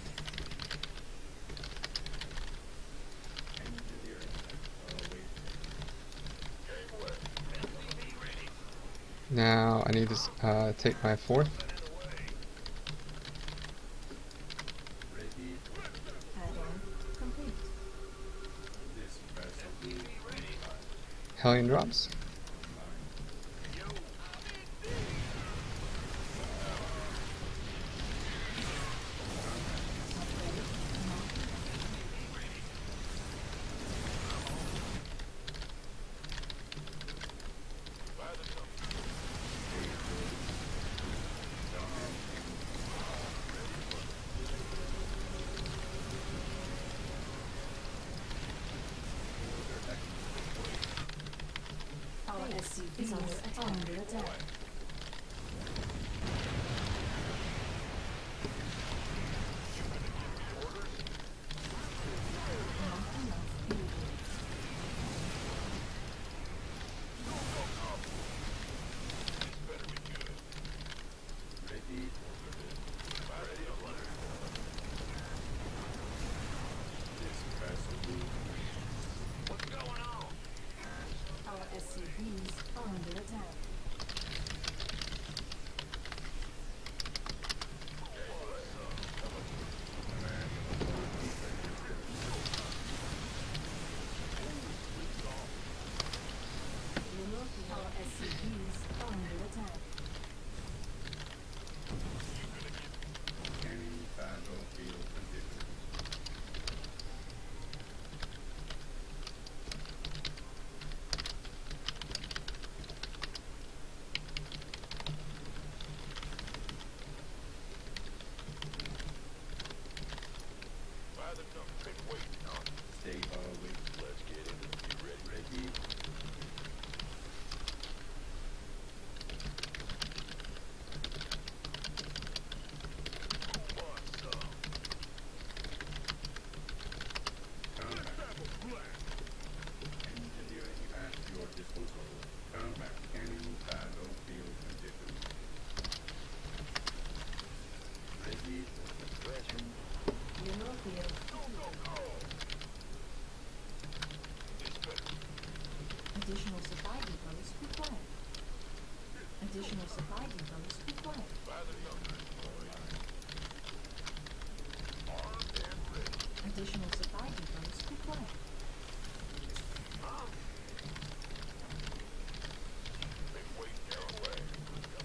Now I need to take my 4th. Add-on complete. Hellion drops. Upgrade not attack. Not enough building. Our SCVs are under attack. Our SCVs are under attack. Mineral field additional supply depots required. Additional supply depots required. Additional supply depots required.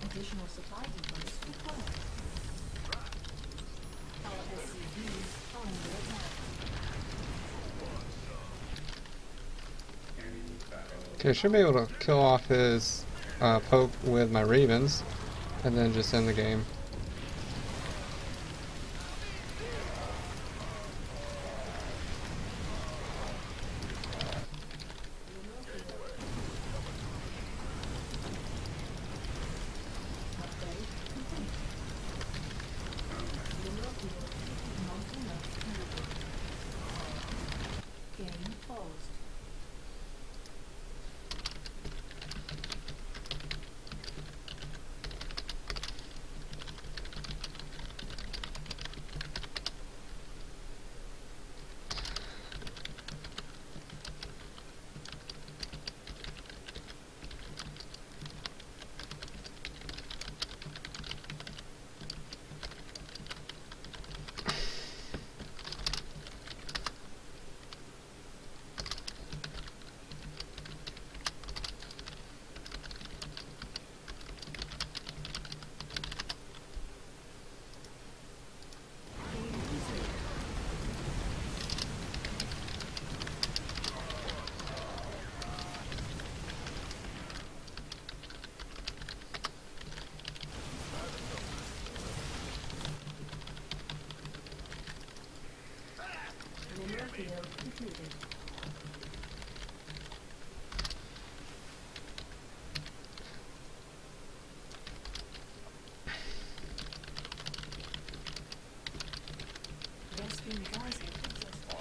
Additional supply depots required. Our SCVs are under attack. Okay, should be able to kill off his poke with my ravens, and then just end the game. Upgrade complete. Mineral field not enough building. Game paused. Game resumed. Mineral field depleted. Rescue Geyser successful.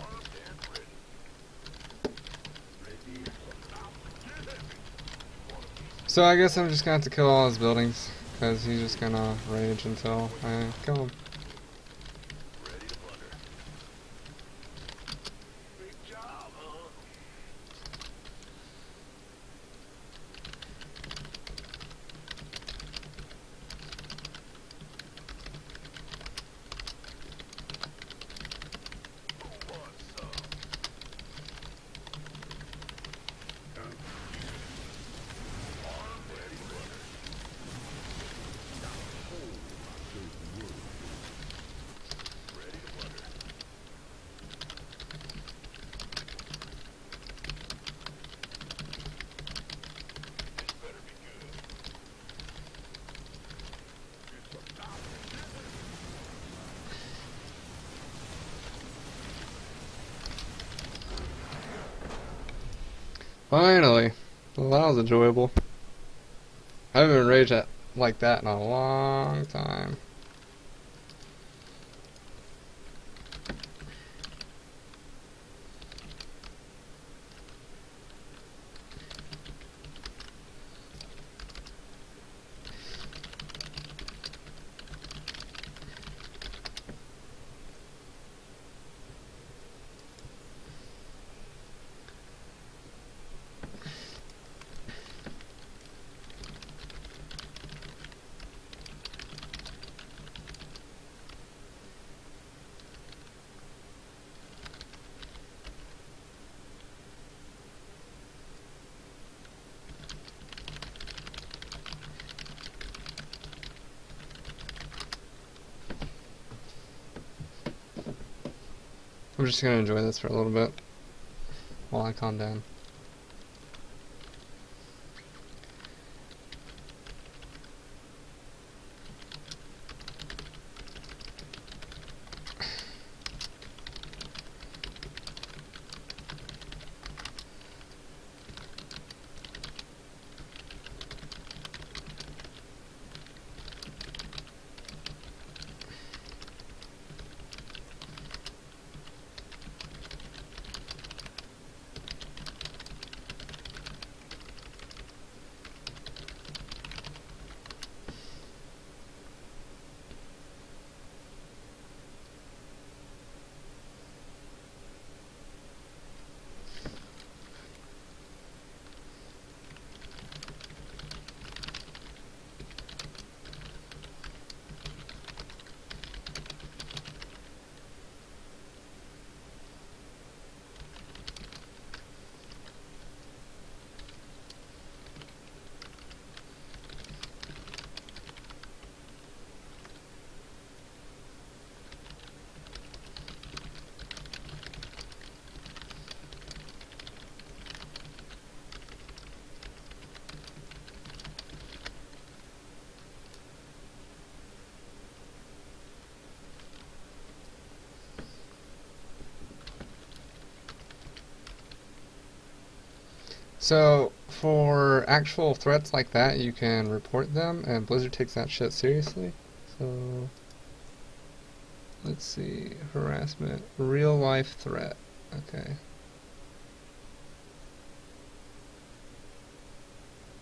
So I guess I'm just gonna have to kill all his buildings, because he's just gonna rage until I kill him. Finally! Well, that was enjoyable. I haven't been rage at like that in a long time. I'm just gonna enjoy this for a little bit while I calm down. So, for actual threats like that, you can report them, and Blizzard takes that shit seriously. So, let's see. Harassment. Real life threat. Okay.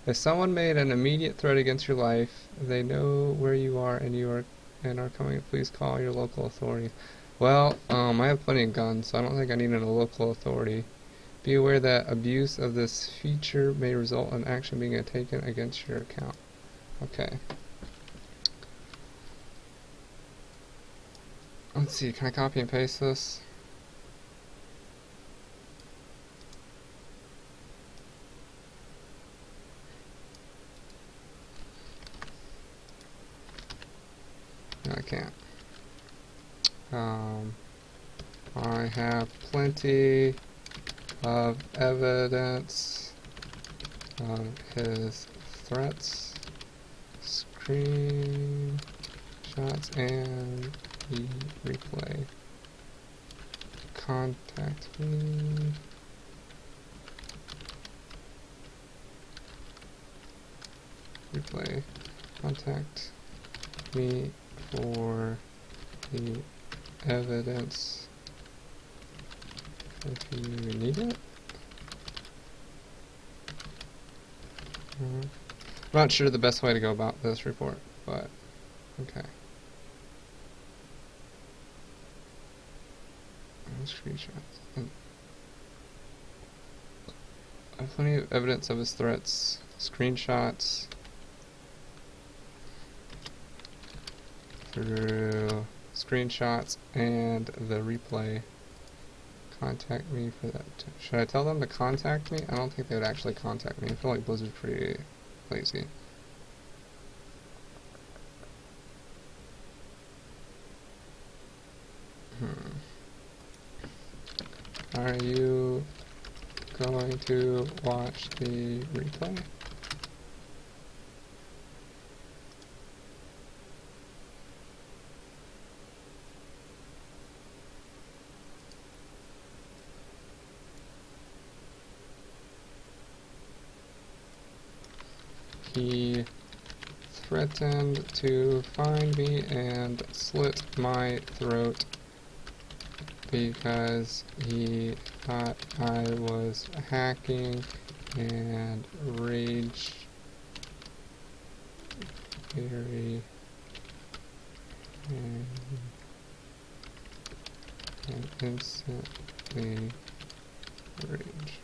If someone made an immediate threat against your life, they know where you are and are coming, please call your local authority. Well, I have plenty of guns, so I don't think I need a local authority. Be aware that abuse of this feature may result in action being taken against your account. Okay. Let's see, can I copy and paste this? No, I can't. I have plenty of evidence of his threats, screenshots, and the replay. Contact me. Replay. Contact me for the evidence if you need it. I'm not sure the best way to go about this report, but okay. Screenshots. I have plenty of evidence of his threats. Screenshots through screenshots and the replay. Contact me for that. Should I tell them to contact me? I don't think they would actually contact me. I feel like Blizzard's pretty lazy. Are you going to watch the replay? He threatened to find me and slit my throat because he thought I was hacking and rage very and instantly rage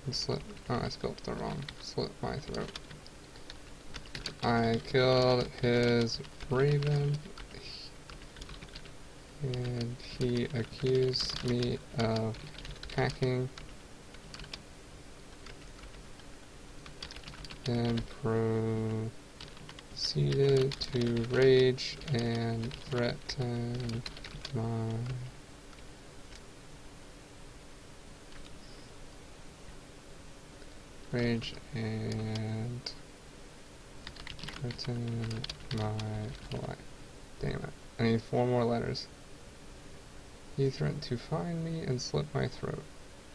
and slit. Oh, I spelled the wrong. Slit my throat. I killed his raven, and he accused me of hacking, then proceeded to rage and threaten my rage and threaten my life. Damn it. I need 4 more letters. He threatened to find me and slit my throat.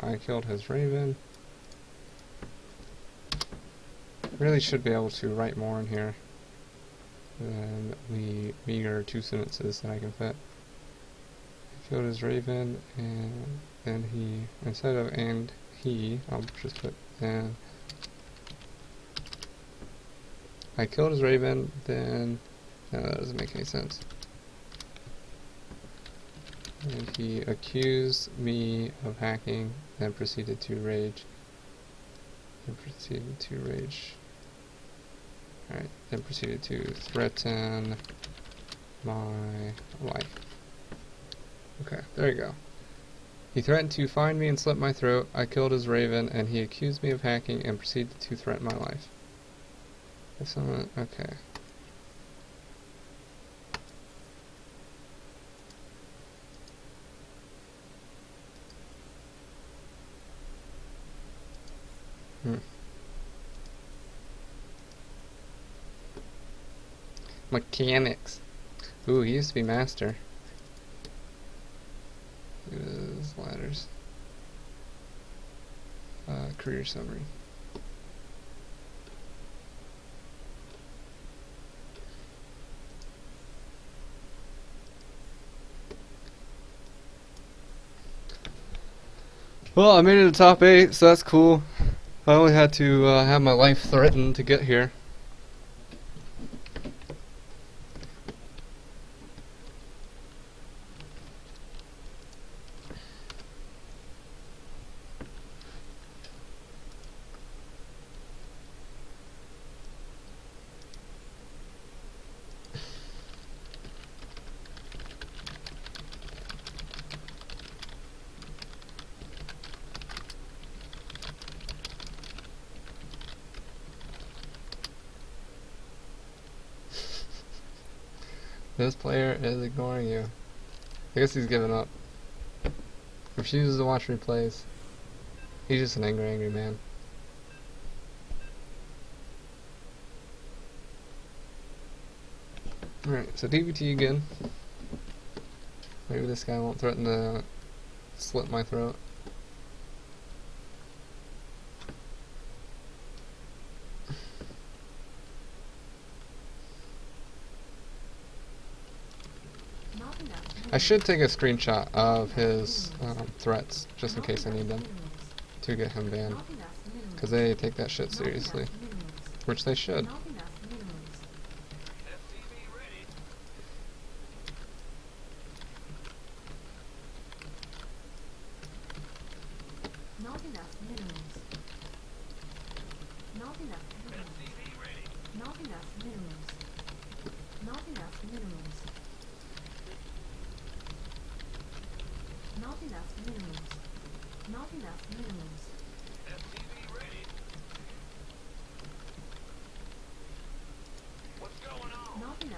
I killed his raven. Really should be able to write more in here than the meager 2 sentences that I can fit. I killed his raven, and then he, instead of and he, I'll just put and. I killed his raven, then no, that doesn't make any sense. And he accused me of hacking, then proceeded to rage. Alright, then proceeded to threaten my life. Okay, there you go. He threatened to find me and slit my throat. I killed his raven, and he accused me of hacking and proceeded to threaten my life. If someone, okay. Mechanics. Ooh, he used to be master. Look at his ladders. Career summary. Well, I made it to top 8, so that's cool. I only had to have my life threatened to get here. This player is ignoring you. I guess he's given up. Refuses to watch replays. He's just an angry man. Alright, so DBT again. Maybe this guy won't threaten to slit my throat. I should take a screenshot of his threats, just in case I need them, to get him banned. Because they take that shit seriously. Which they should.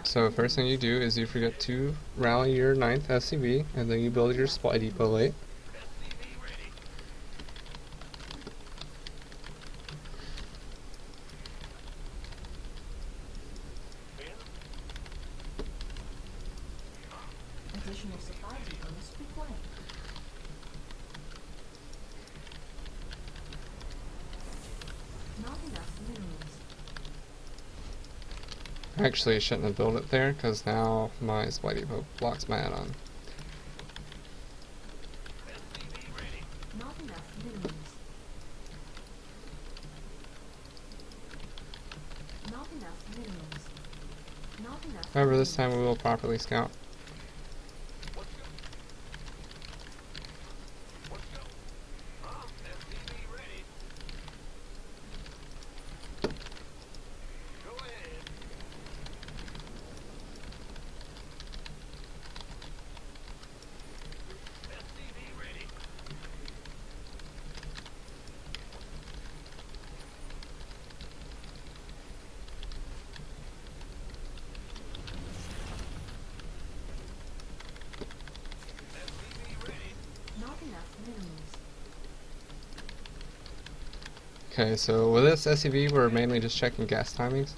So first thing you do is you forget to rally your 9th SCV, and then you build your supply depot late. Additional supply depots required. Actually, I shouldn't have built it there, because now my supply depot blocks my add-on. Not enough minerals. Not enough minerals. Not enough However, this time we minerals. will properly scout. Not enough minerals. Okay, so with this SCV, we're mainly just checking gas timings.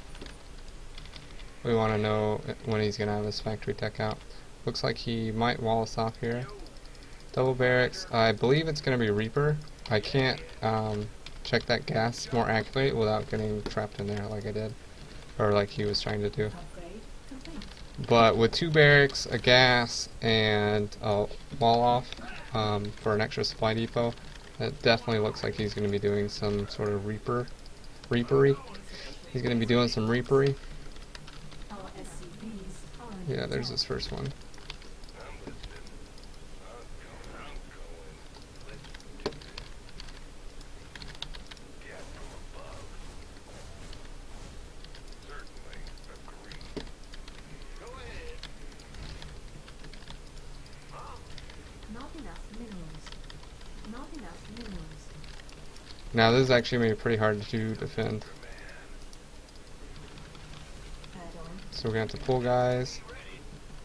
We want to know when he's going to have his factory tech out. Looks like he might wall us off here. Double barracks, I believe it's going to be Reaper. I can't check that gas more accurately without getting trapped in there like I did. Or like he was trying to do. Upgrade complete. But with 2 barracks, a gas, and a wall off for an extra supply depot, it definitely looks like he's going to be doing some sort of reapery. He's going to be doing some reapery. Our SCVs are Yeah, there's his first one. Not enough minerals. Not enough minerals. Now this is actually going to be pretty hard to defend. Add-on. So we're going to have to pull guys.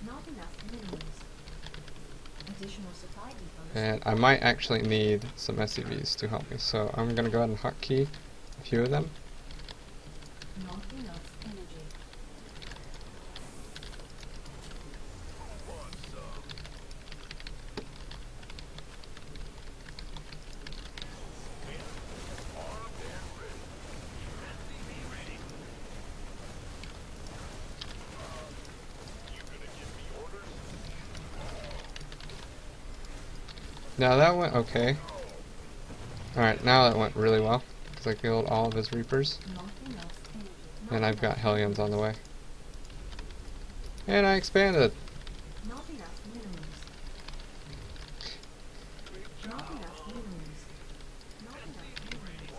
Not enough minerals. Additional supply depots. And I might actually need some SCVs to help me. So I'm going to go ahead and hotkey a few of them. Not enough energy. Now that went okay. Alright, now that went really well. Because I killed all of his Reapers. Not enough energy. And I've got Hellions on the way. And I expanded. Not enough minerals. Not enough minerals. Not enough minerals.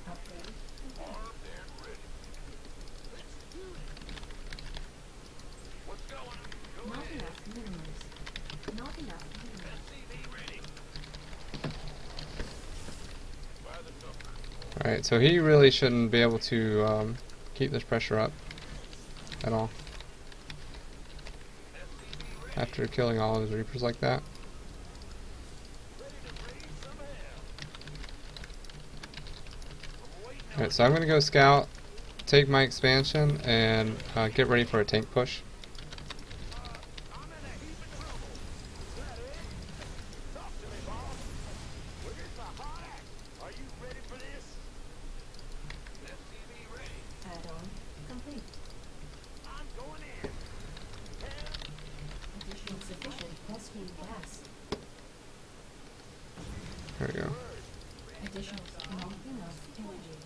Upgrade complete. Not enough minerals. Not enough minerals. Alright, so he really shouldn't be able to keep this pressure up at all. After killing all of his Reapers like that. Alright, so I'm going to go scout, take my expansion, and get ready for a tank push. Add-on complete. Additional sufficient Vespene gas. There we go. Additional not enough energy.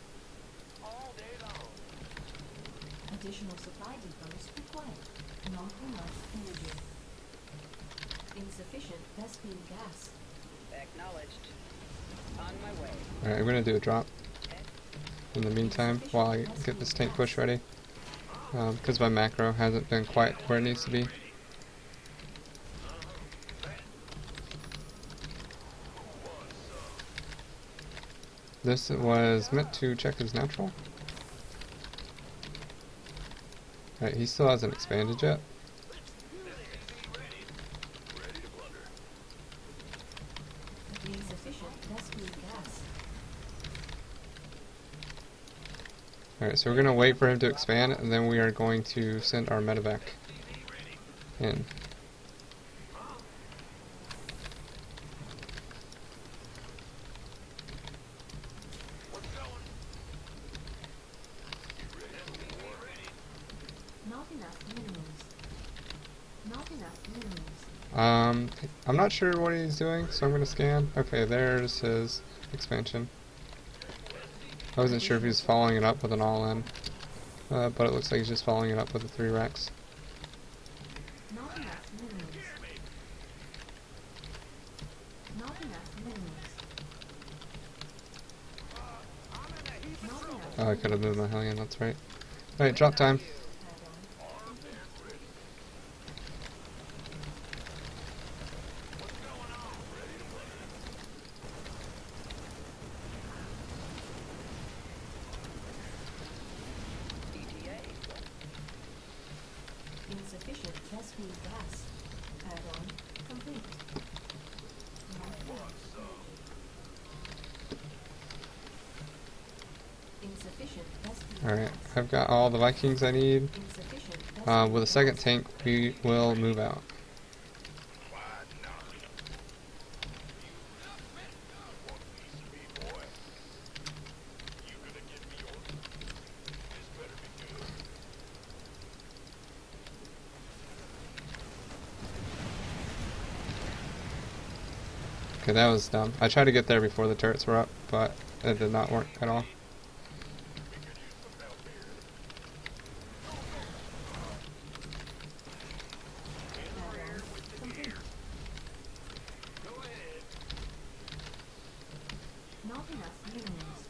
Additional supply depots required. Not enough energy. Insufficient Vespene gas. Acknowledged. On my way. Alright, I'm going to do a drop in the meantime while I get this tank push ready. Because my macro hasn't been quite where it needs to be. This was meant to check his natural. Alright, he still hasn't expanded yet. Insufficient Vespene gas. Alright, so we're gonna wait for him to expand, and then we are going to send our medevac in. Not enough minerals. Not enough minerals. I'm not sure what he's doing, so I'm gonna scan. Okay, there's his expansion. I wasn't sure if he was following it up with an all-in, but it looks like he's just following it up with a 3 Rex. Not enough minerals. Not enough minerals. Not enough. Oh, I could have moved my Hellion, that's right. Alright, drop time. ETA. Insufficient test feed gas. Add-on complete. Insufficient test feed Alright, gas. I've got all the Vikings I need. Insufficient test With a second tank, we will move out. Okay, that was dumb. I tried to get there before the turrets were up, but it did not work at all. add-on complete. Not enough minerals.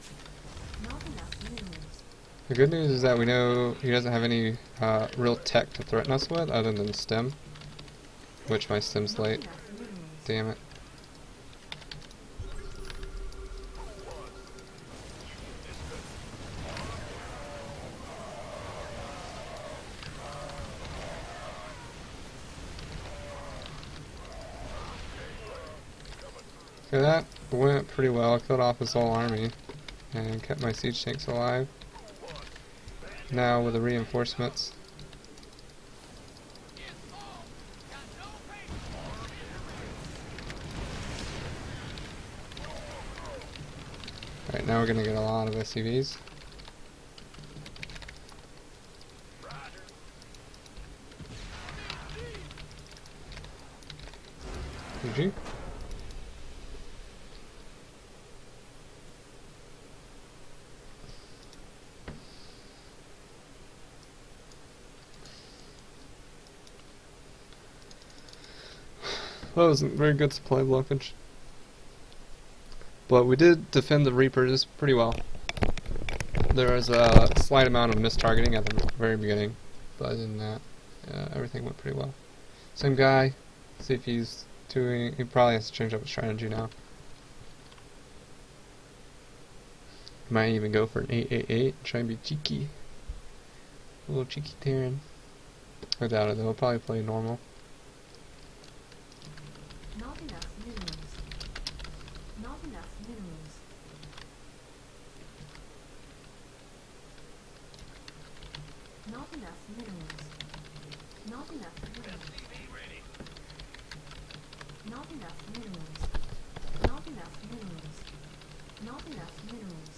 Not enough minerals. The good news is that we know he doesn't have any real tech to threaten us with other than stem, which my stem's Not late. enough minerals. Damn it. Okay, that went pretty well. I killed off his whole army and kept my siege tanks alive. Now with the reinforcements. Alright, now we're gonna get a lot of SCVs. GG. That wasn't very good supply blockage. But we did defend the Reapers pretty well. There was a slight amount of mistargeting at the very beginning, but other than that, everything went pretty well. Same guy. See if he's doing. He probably has to change up his strategy now. Might even go for an 888 and try and be cheeky. A little cheeky Terran. I doubt it though. He'll probably play normal. Not enough minerals. Not enough minerals. Not enough minerals. Not enough minerals. Not enough minerals. Not enough minerals. Not enough minerals.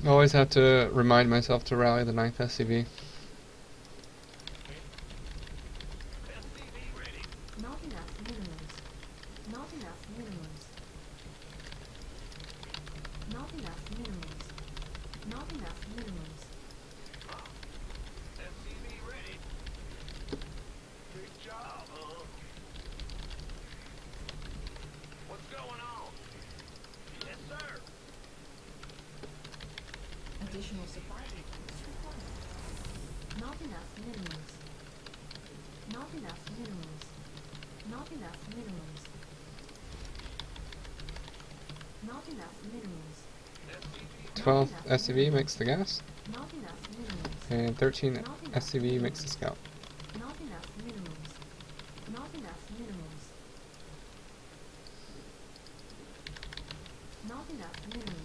I always have to remind myself to rally the 9th SCV. Not enough minerals. Not enough minerals. Not enough minerals. Not enough minerals. Additional supply depots required. Not enough minerals. Not enough minerals. Not enough minerals. Not enough minerals. 12 SCV makes the gas, Not enough minerals. and 13 SCV makes the scout. Not enough minerals. Not enough minerals. Not enough minerals.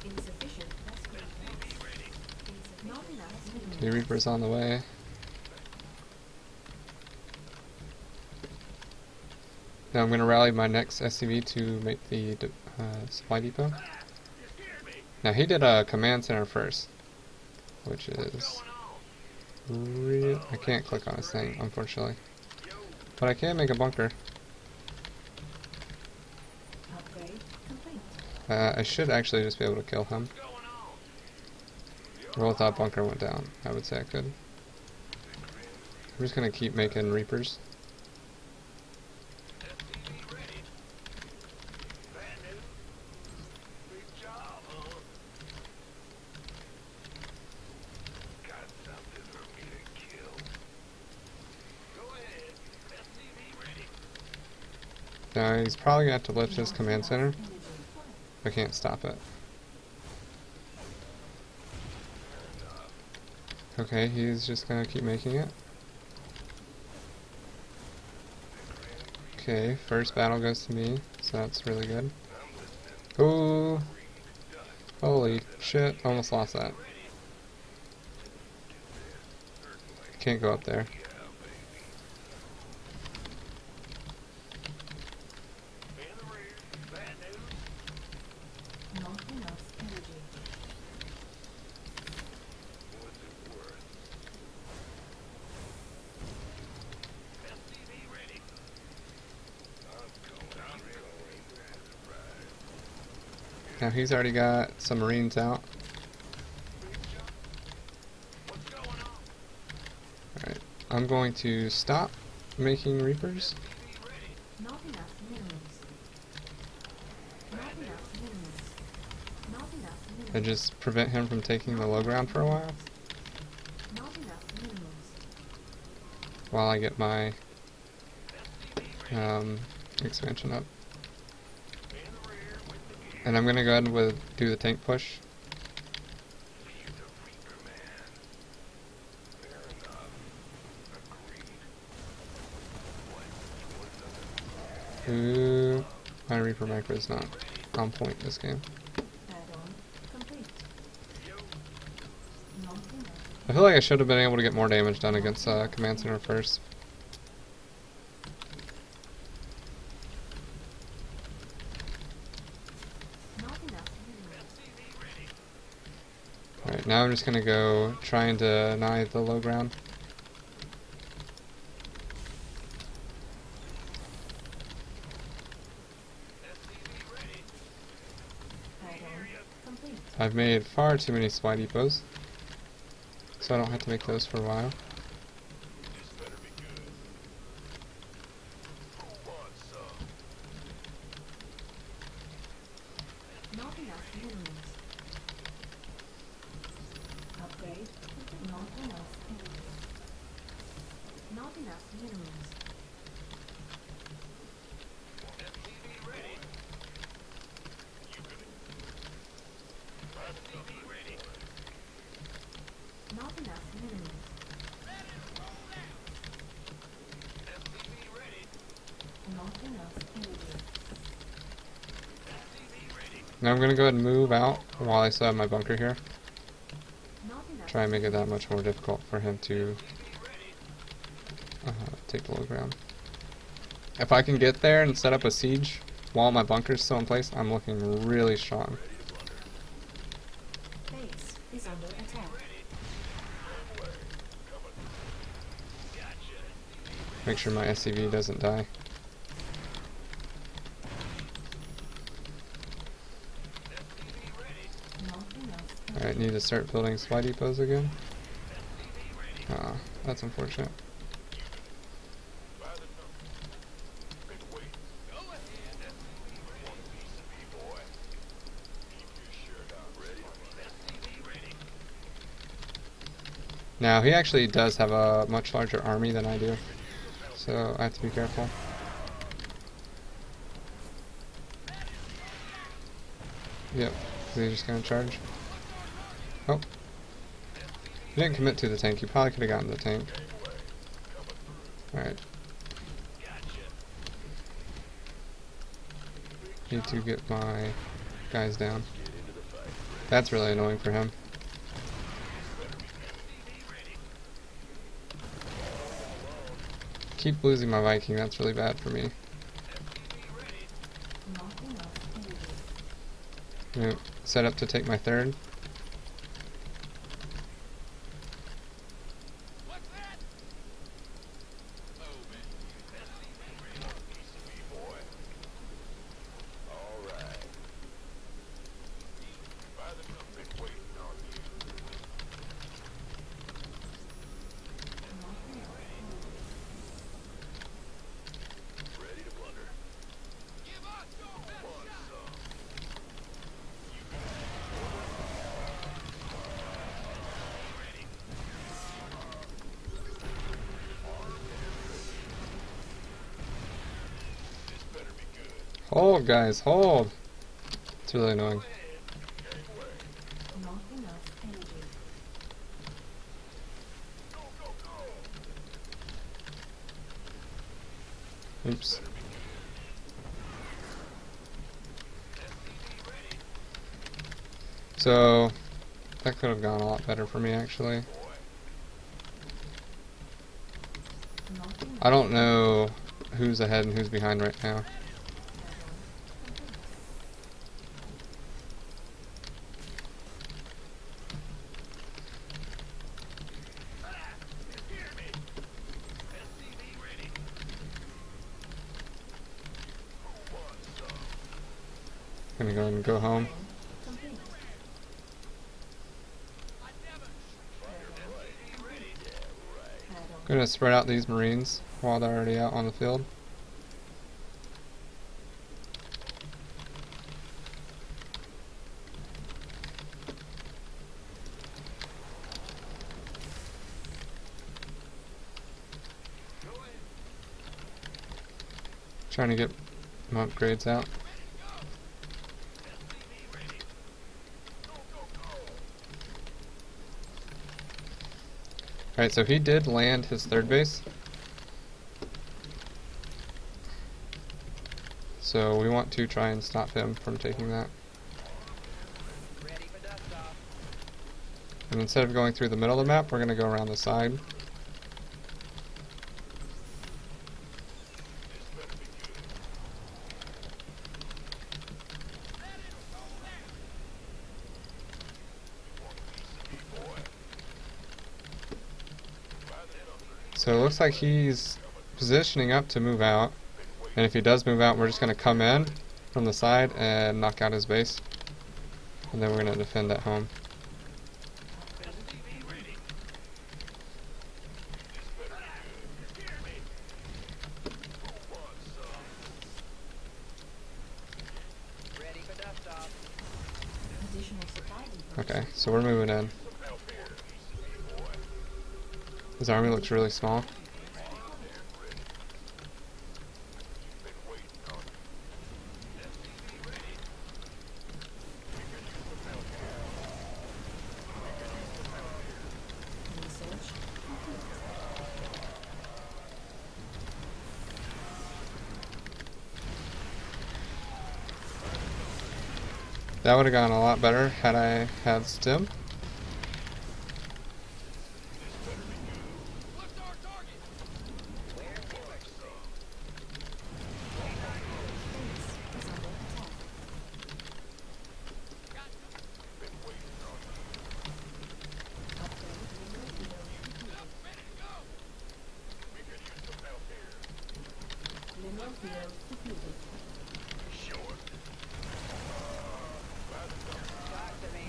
Insufficient vascular mass. Not enough minerals. The Reaper's on the way. Now I'm going to rally my next SCV to make the supply depot. Now he did a command center first, which is real. I can't click on his thing, unfortunately, but I can make a bunker. Upgrade complete. I should actually just be able to kill him. Roll if that bunker went down. I would say I could. I'm just gonna keep making Reapers. Now he's probably gonna have to lift his command center. I can't stop it. Okay, he's just gonna keep making it. Okay, first battle goes to me, so that's really good. Ooh! Holy shit, almost lost that. Can't go up there. Not enough energy. Now he's already got some Marines out. Alright, I'm going to stop making Reapers. Not enough minerals. Not enough minerals. Not enough minerals. And just prevent him from taking the low ground for a while, Not enough minerals. while I get my expansion up. And I'm gonna go ahead and do the tank push. Ooh, my Reaper macro is not on point this game. Add-on complete. Not enough. I feel like I should have been able to get more damage done against Command Center first. Not enough minerals. Alright, now I'm just gonna go try and deny the low ground. Add-on complete. I've made far too many supply depots, so I don't have to make those for a while. Not enough minerals. Upgrade. Not enough minerals. Not enough minerals. Not enough minerals. Not enough energy. Now I'm gonna go ahead and move out while I still have my bunker here. Not enough. Try and make it that much more difficult for him to take the low ground. If I can get there and set up a siege while my bunker's still in place, I'm looking really strong. Base is under attack. Make sure my SCV doesn't die. Not enough. Alright, need to start building supply depots again. That's unfortunate. Now, he actually does have a much larger army than I do, so I have to be careful. Yep, he's just gonna charge. Oh. He didn't commit to the tank, he probably could have gotten the tank. Alright. Need to get my guys down. That's really annoying for him. Keep losing my Viking, that's really bad for me. Not enough energy. Yep. Set up to take my third. Hold, guys, hold! It's really annoying. Not enough energy. Oops. So, that could have gone a lot better for me, actually. Not enough. I don't know who's ahead and who's behind right now. Gonna go and go home. Complete. Add-on. Gonna spread out these Marines while they're already out on the field. Trying to get my upgrades out. Alright, so he did land his third base. So we want to try and stop him from taking that. Ready for dust off. And instead of going through the middle of the map, we're going to go around the side. So it looks like he's positioning up to move out. And if he does move out, we're just going to come in from the side and knock out his base. And then we're going to defend at home. Ready for dust off. Additional supply depots. Okay, so we're moving in. His army looks really small. Research complete. That would have gone a lot better had I had stim. Where's the emergency? Base is under attack. Upgrade mineral field depleted. Mineral field depleted. Talk to me.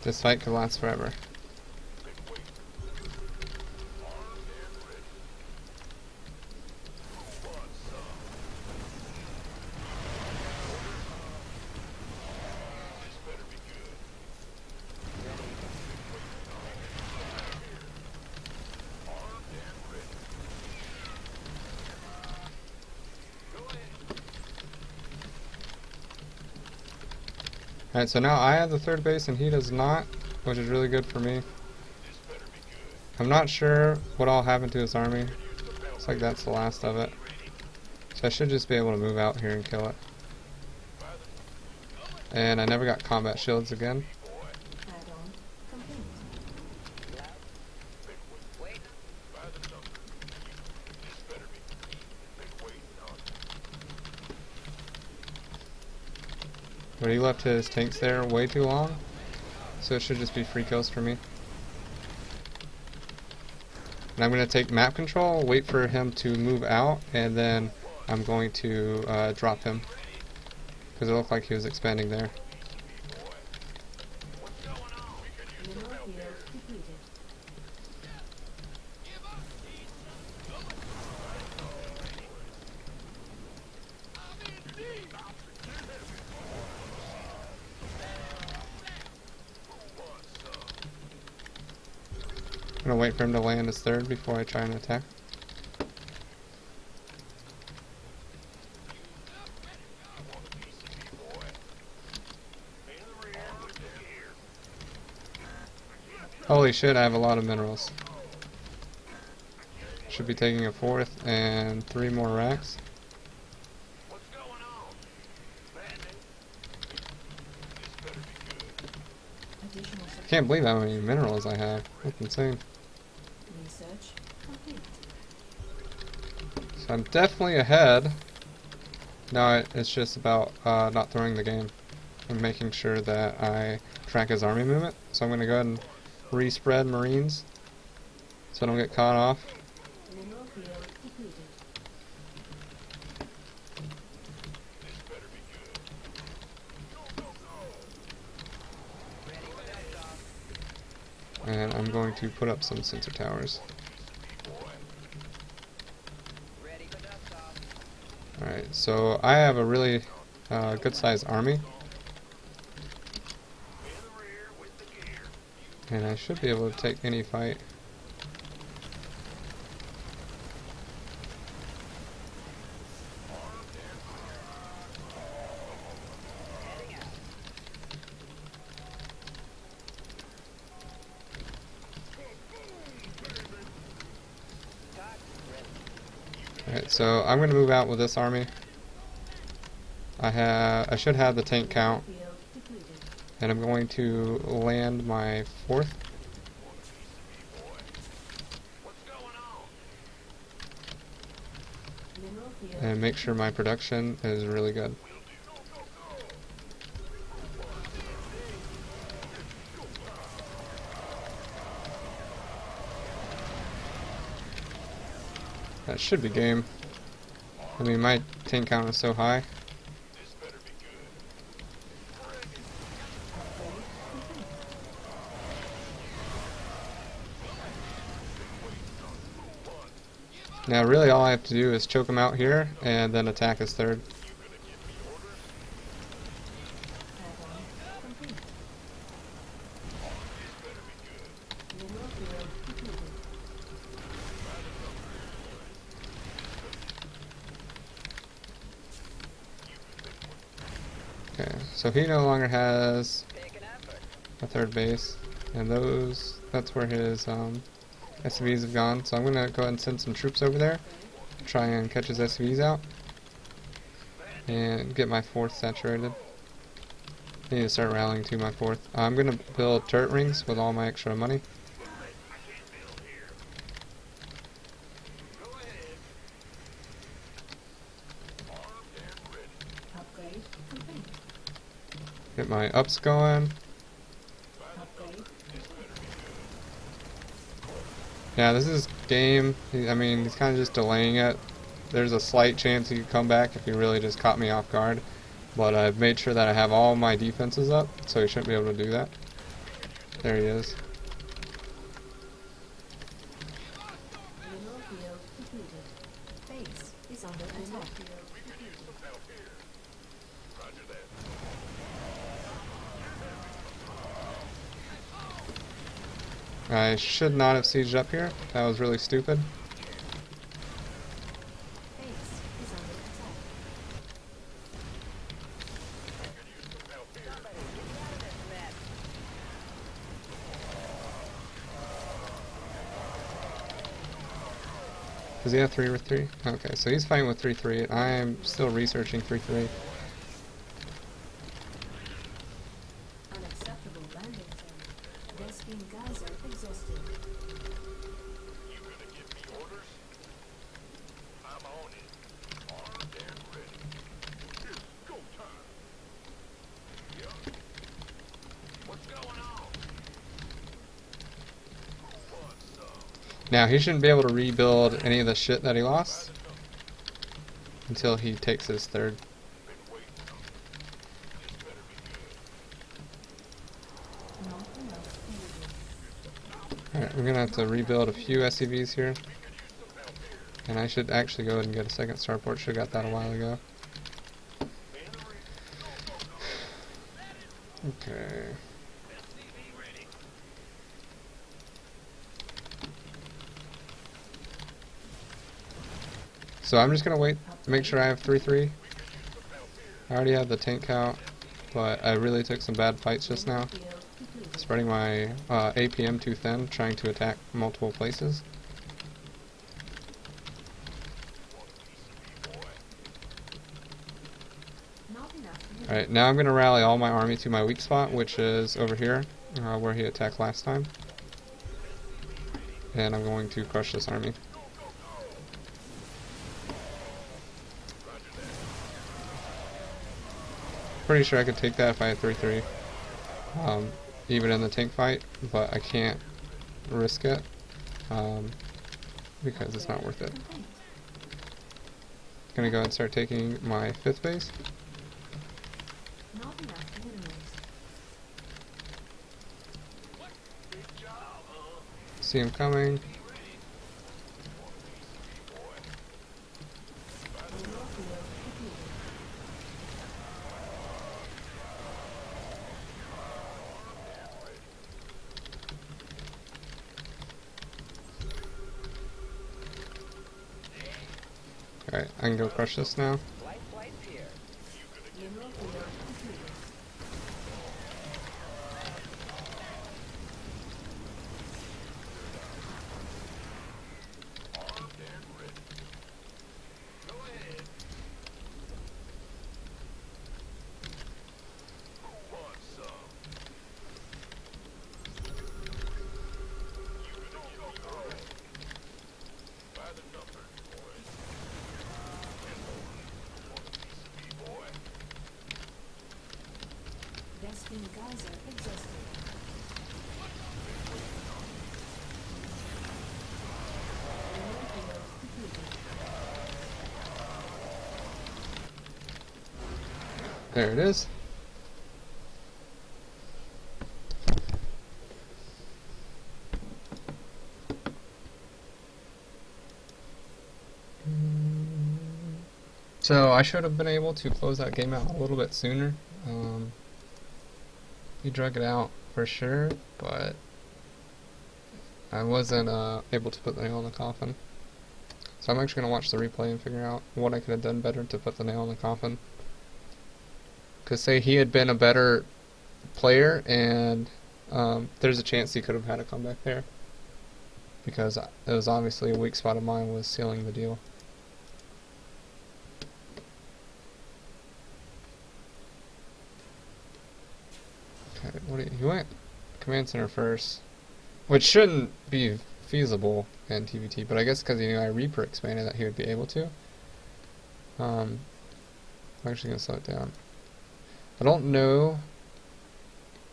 This fight could last forever. Alright, so now I have the third base and he does not, which is really good for me. I'm not sure what all happened to his army. Looks like that's the last of it. So I should just be able to move out here and kill it. And I never got combat shields again. Add-on complete. Wait. But he left his tanks there way too long. So it should just be free kills for me. And I'm going to take map control, wait for him to move out, and then I'm going to drop him. Because it looked like he was expanding there. Mineral field depleted. I'm going to wait for him to land his third before I try and attack. Holy shit, I have a lot of minerals. Should be taking a fourth and 3 more racks. Additional I can't believe how many minerals I have. That's insane. research complete. So I'm definitely ahead. Now it's just about not throwing the game and making sure that I track his army movement. So I'm going to go ahead and respread Marines so I don't get caught off. Mineral field depleted. And I'm going to put up some sensor towers. Ready for dust off. Alright, so I have a really good sized army. And I should be able to take any fight. Heading out. Talk. Ready. Alright, so I'm going to move out with this army. I should have the tank count, Field depleted. and I'm going to land my fourth. Mineral field And make sure my production is really good. That should be game. I mean, my tank count is so high. Now really all I have to do is choke him out here and then attack his third. add-on complete. Mineral field depleted. Okay, so he no longer has Take an effort. a third base, and that's where his SCVs have gone. So I'm gonna go ahead and send some troops over there, try and catch his SCVs out, and get my fourth saturated. I need to start rallying to my fourth. I'm gonna build turret rings with all my extra money. Upgrade complete. Get my ups going. Upgrade. Yeah, this is game. I mean, he's kind of just delaying it. There's a slight chance he could come back if he really just caught me off guard. But I've made sure that I have all my defenses up, so he shouldn't be able to do that. There he is. Mineral field depleted. Base is under attack. I should not have sieged up here. That was really stupid. Base is under attack. Does he have 3 with 3? Okay, so he's fighting with 3-3. I'm still researching 3-3. Unacceptable landing zone. Vespene geyser exhausted. Now, he shouldn't be able to rebuild any of the shit that he lost until he takes his third. Not enough minerals. Alright, we're gonna have to rebuild a few SCVs here. And I should actually go ahead and get a second starport. Should've got that a while ago. Okay. So I'm just gonna wait, make sure I have 3-3. I already have the tank count, but I really took some bad fights just now. Field completed. Spreading my APM too thin, trying to attack multiple places. Not enough minerals. Alright, now I'm going to rally all my army to my weak spot, which is over here, where he attacked last time. And I'm going to crush this army. Pretty sure I could take that if I had 3-3. Even in the tank fight, but I can't risk it. Because it's not worth it. Complete. Gonna go and start taking my 5th base. Not enough minerals. See him coming. Mineral field completed. Alright, I can go crush this now. Light flights here. Mineral field completed. Vespene geyser exhausted. Mineral field completed. There it is. So I should have been able to close that game out a little bit sooner. He drug it out for sure, but I wasn't able to put the nail in the coffin. So I'm actually going to watch the replay and figure out what I could have done better to put the nail in the coffin. Because say he had been a better player, and there's a chance he could have had a comeback there. Because it was obviously a weak spot of mine was sealing the deal. Okay, he went command center first, which shouldn't be feasible in TVT, but I guess because he knew I Reaper expanded that he would be able to. I'm actually going to slow it down. I don't know.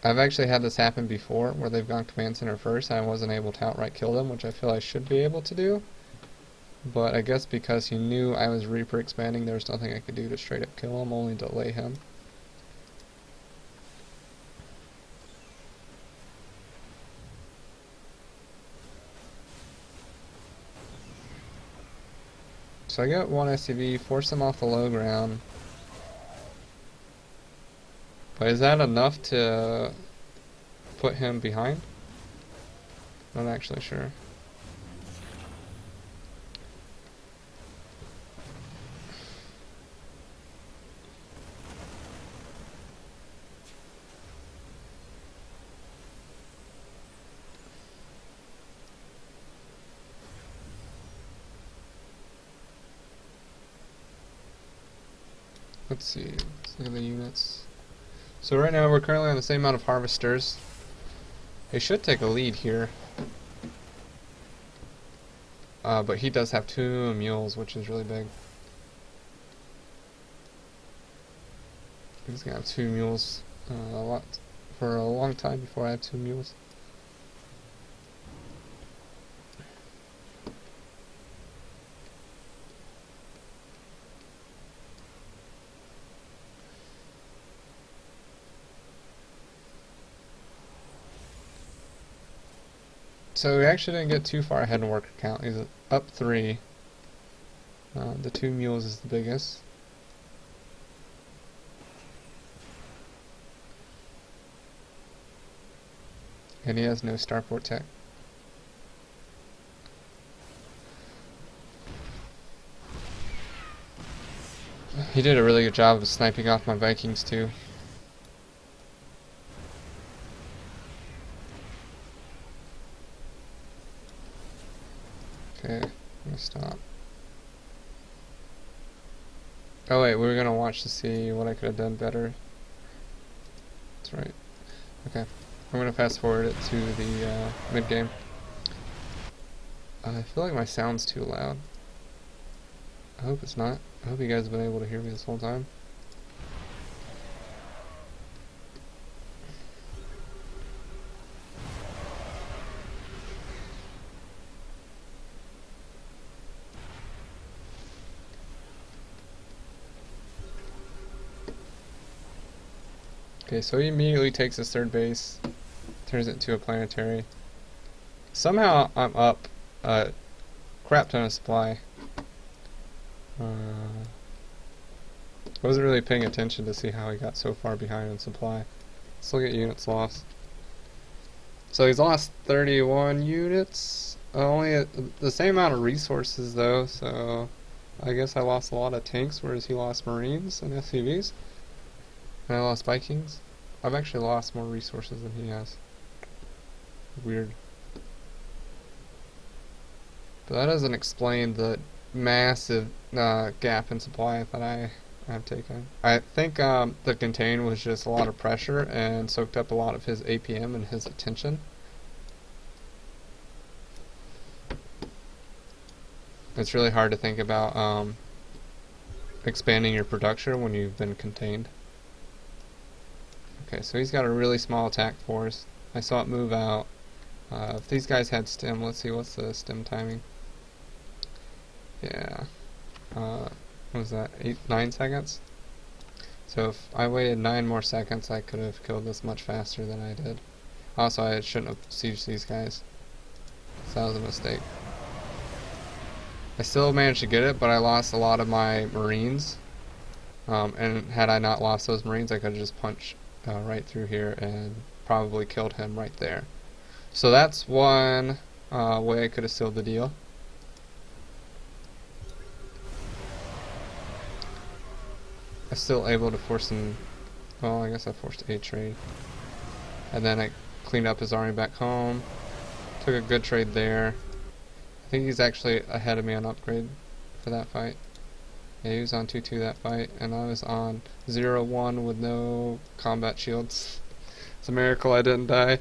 I've actually had this happen before where they've gone command center first and I wasn't able to outright kill them, which I feel I should be able to do. But I guess because he knew I was Reaper expanding, there was nothing I could do to straight up kill him, only delay him. So I get one SCV, force him off the low ground. But is that enough to put him behind? Not actually sure. Let's see. Let's look at the units. So right now we're currently on the same amount of harvesters. He should take a lead here. But he does have 2 mules, which is really big. He's gonna have 2 mules for a long time before I have 2 mules. So we actually didn't get too far ahead in worker count. He's up 3. The 2 mules is the biggest. And he has no starport tech. He did a really good job of sniping off my Vikings too. Okay, I'm gonna stop. Oh wait, we were gonna watch to see what I could have done better. That's right. Okay, I'm gonna fast forward it to the mid game. I feel like my sound's too loud. I hope it's not. I hope you guys have been able to hear me this whole time. Okay, so he immediately takes his 3rd base, turns it into a planetary. Somehow I'm up a crap ton of supply. I wasn't really paying attention to see how he got so far behind in supply. Let's look at units lost. So he's lost 31 units. Only the same amount of resources though, so I guess I lost a lot of tanks, whereas he lost Marines and SCVs. And I lost Vikings. I've actually lost more resources than he has. Weird. But that doesn't explain the massive gap in supply that I have taken. I think the contain was just a lot of pressure and soaked up a lot of his APM and his attention. It's really hard to think about expanding your production when you've been contained. Okay, so he's got a really small attack force. I saw it move out. If these guys had stem, let's see, what's the stem timing? Yeah. What was that? 9 seconds? So if I waited 9 more seconds, I could have killed this much faster than I did. Also, I shouldn't have sieged these guys. So that was a mistake. I still managed to get it, but I lost a lot of my Marines. And had I not lost those Marines, I could have just punched right through here and probably killed him right there. So that's one way I could have sealed the deal. I was still able to force him, well, I guess I forced a trade. And then I cleaned up his army back home. Took a good trade there. I think he's actually ahead of me on upgrade for that fight. Yeah, he was on 2-2 that fight, and I was on 0-1 with no combat shields. It's a miracle I didn't die.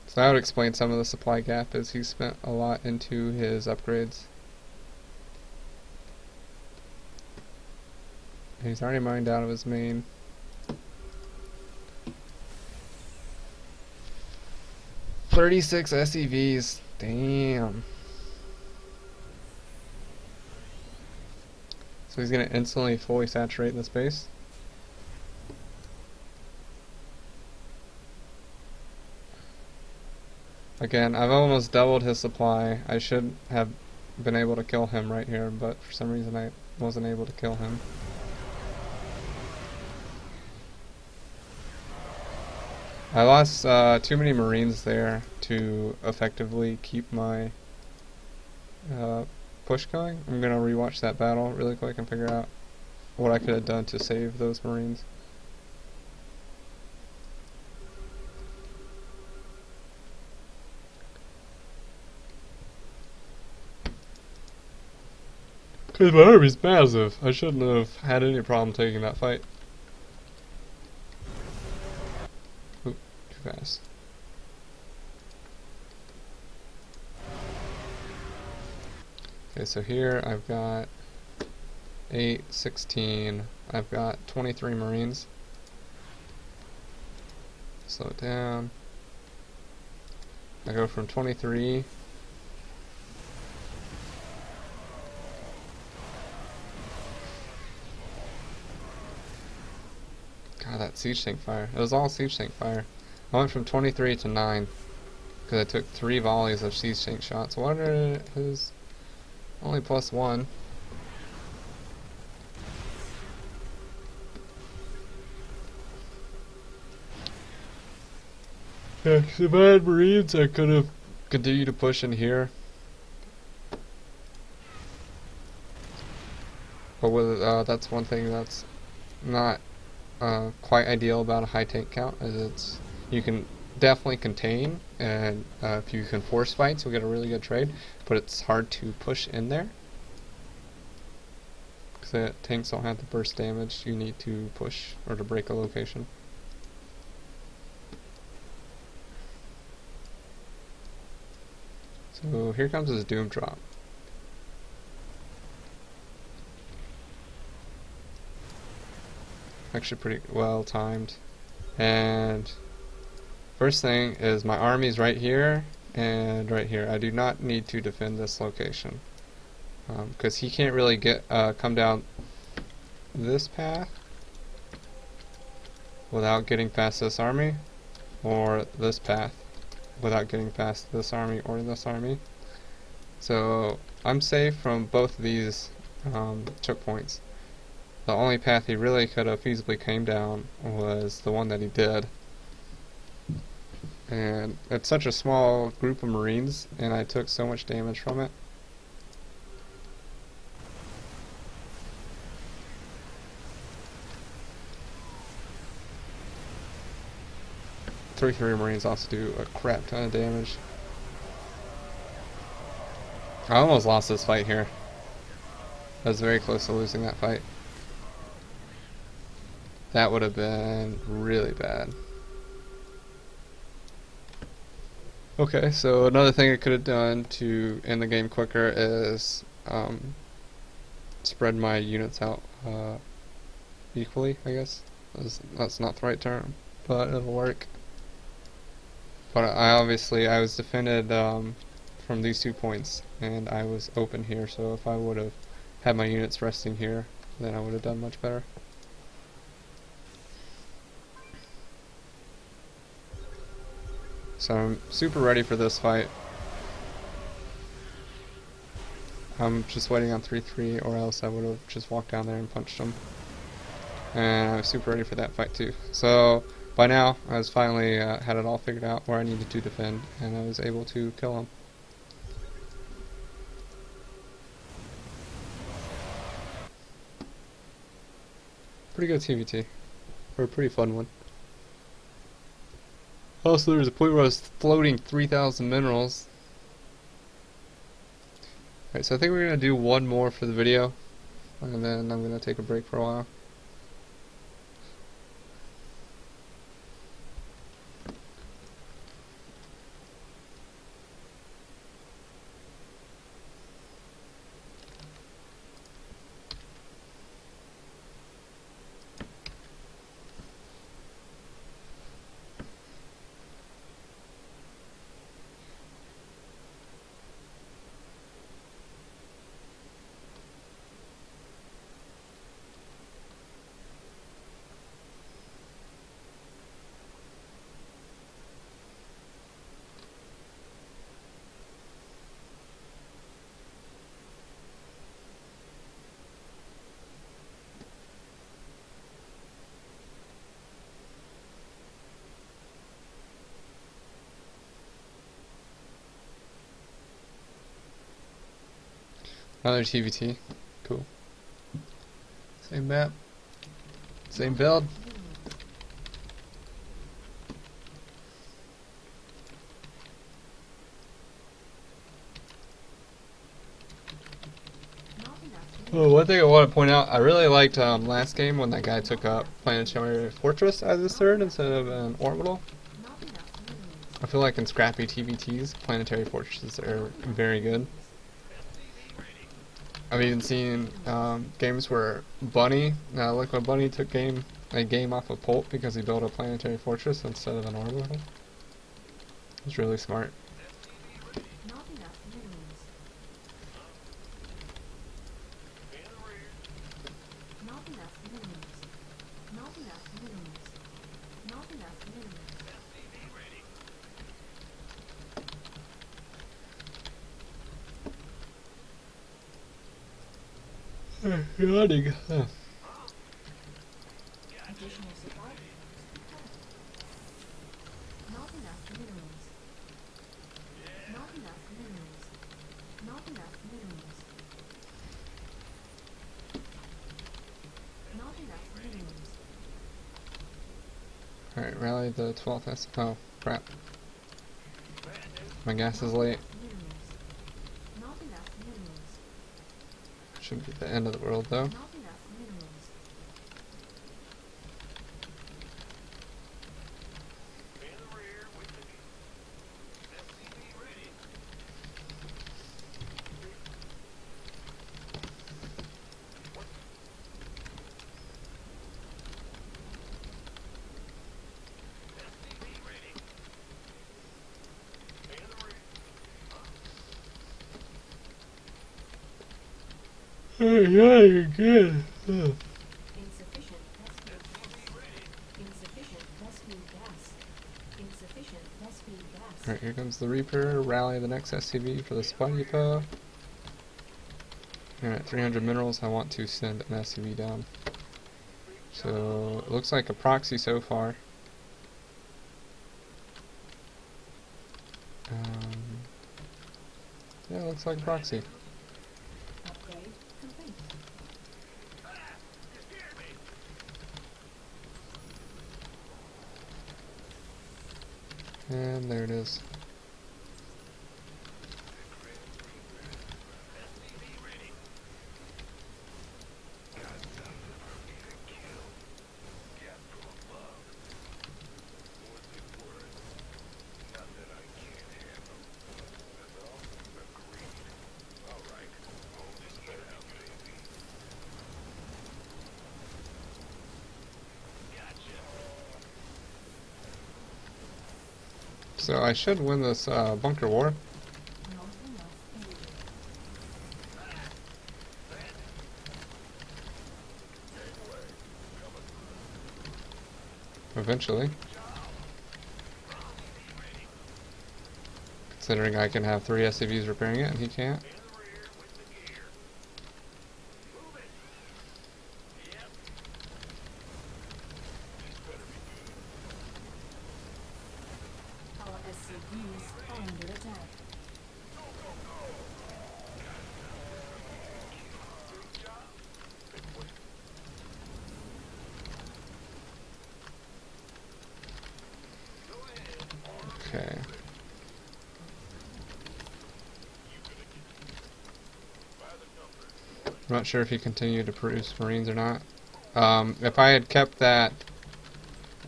So that would explain some of the supply gap, as he spent a lot into his upgrades. He's already mined out of his main. "36 SCVs, damn." So he's gonna instantly fully saturate this base. Again, I've almost doubled his supply. I should have been able to kill him right here, but for some reason I wasn't able to kill him. I lost too many Marines there to effectively keep my push going. I'm gonna rewatch that battle really quick and figure out what I could have done to save those Marines. Because my army's massive. I shouldn't have had any problem taking that fight. Oop, too fast. Okay, so here I've got 8, 16, I've got 23 Marines. Slow it down. I go from 23 God, that siege tank fire. It was all siege tank fire. I went from 23 to 9 because I took 3 volleys of siege tank shots. What are his only +1? Yeah, if I had Marines, I could have continued to push in here. But with that's one thing that's not quite ideal about a high tank count, is you can definitely contain, and if you can force fights, you'll get a really good trade. But it's hard to push in there because the tanks don't have the burst damage you need to push or to break a location. So here comes his doom drop. Actually pretty well timed. And first thing is my army's right here and right here. I do not need to defend this location because he can't really get come down this path without getting past this army, or this path without getting past this army or this army. So I'm safe from both of these choke points. The only path he really could have feasibly came down was the one that he did. And it's such a small group of Marines, and I took so much damage from it. Three Marines also do a crap ton of damage. I almost lost this fight here. I was very close to losing that fight. That would have been really bad. Okay, so another thing I could have done to end the game quicker is spread my units out equally, I guess. That's not the right term, but it'll work. But I was defended from these 2 points, and I was open here, so if I would have had my units resting here, then I would have done much better. So I'm super ready for this fight. I'm just waiting on 3-3, or else I would have just walked down there and punched him. And I was super ready for that fight too. So by now, I was finally had it all figured out where I needed to defend, and I was able to kill him. Pretty good TVT, or a pretty fun one. Also, there was a point where I was floating 3,000 minerals. Alright, so I think we're going to do one more for the video, and then I'm going to take a break for a while. Another TVT. Cool. Same map. Same build. Well, one thing I want to point out, I really liked last game when that guy took up Planetary Fortress as his third instead of an orbital. Not enough minerals. I feel like in scrappy TVTs, Planetary Fortresses are very good. I've even seen games where Bunny, like when Bunny took a game off of Pulp because he built a Planetary Fortress instead of an orbital. It's really smart. Not enough minerals. Not enough minerals. Not enough minerals. Not enough minerals. Yawning. Additional supply depots required. Not enough minerals. Not enough minerals. Not enough minerals. Not enough minerals. Alright, rally the 12th S. Oh, crap. My gas is late. Minerals. Not enough minerals. Should be the end of the world though. Not enough minerals. Good. Insufficient rescue gas. Insufficient rescue gas. Insufficient rescue gas. Alright, here comes the Reaper. Rally the next SCV for the supply depot. Here at 300 minerals, I want to send an SCV down. So, it looks like a proxy so far. Yeah, it looks like a proxy. Upgrade complete. And there it is. So I should win this bunker war. Not enough area. Eventually. Considering I can have 3 SCVs repairing it and he can't. Our SCVs are under attack. Okay. I'm not sure if he continued to produce Marines or not. If I had kept that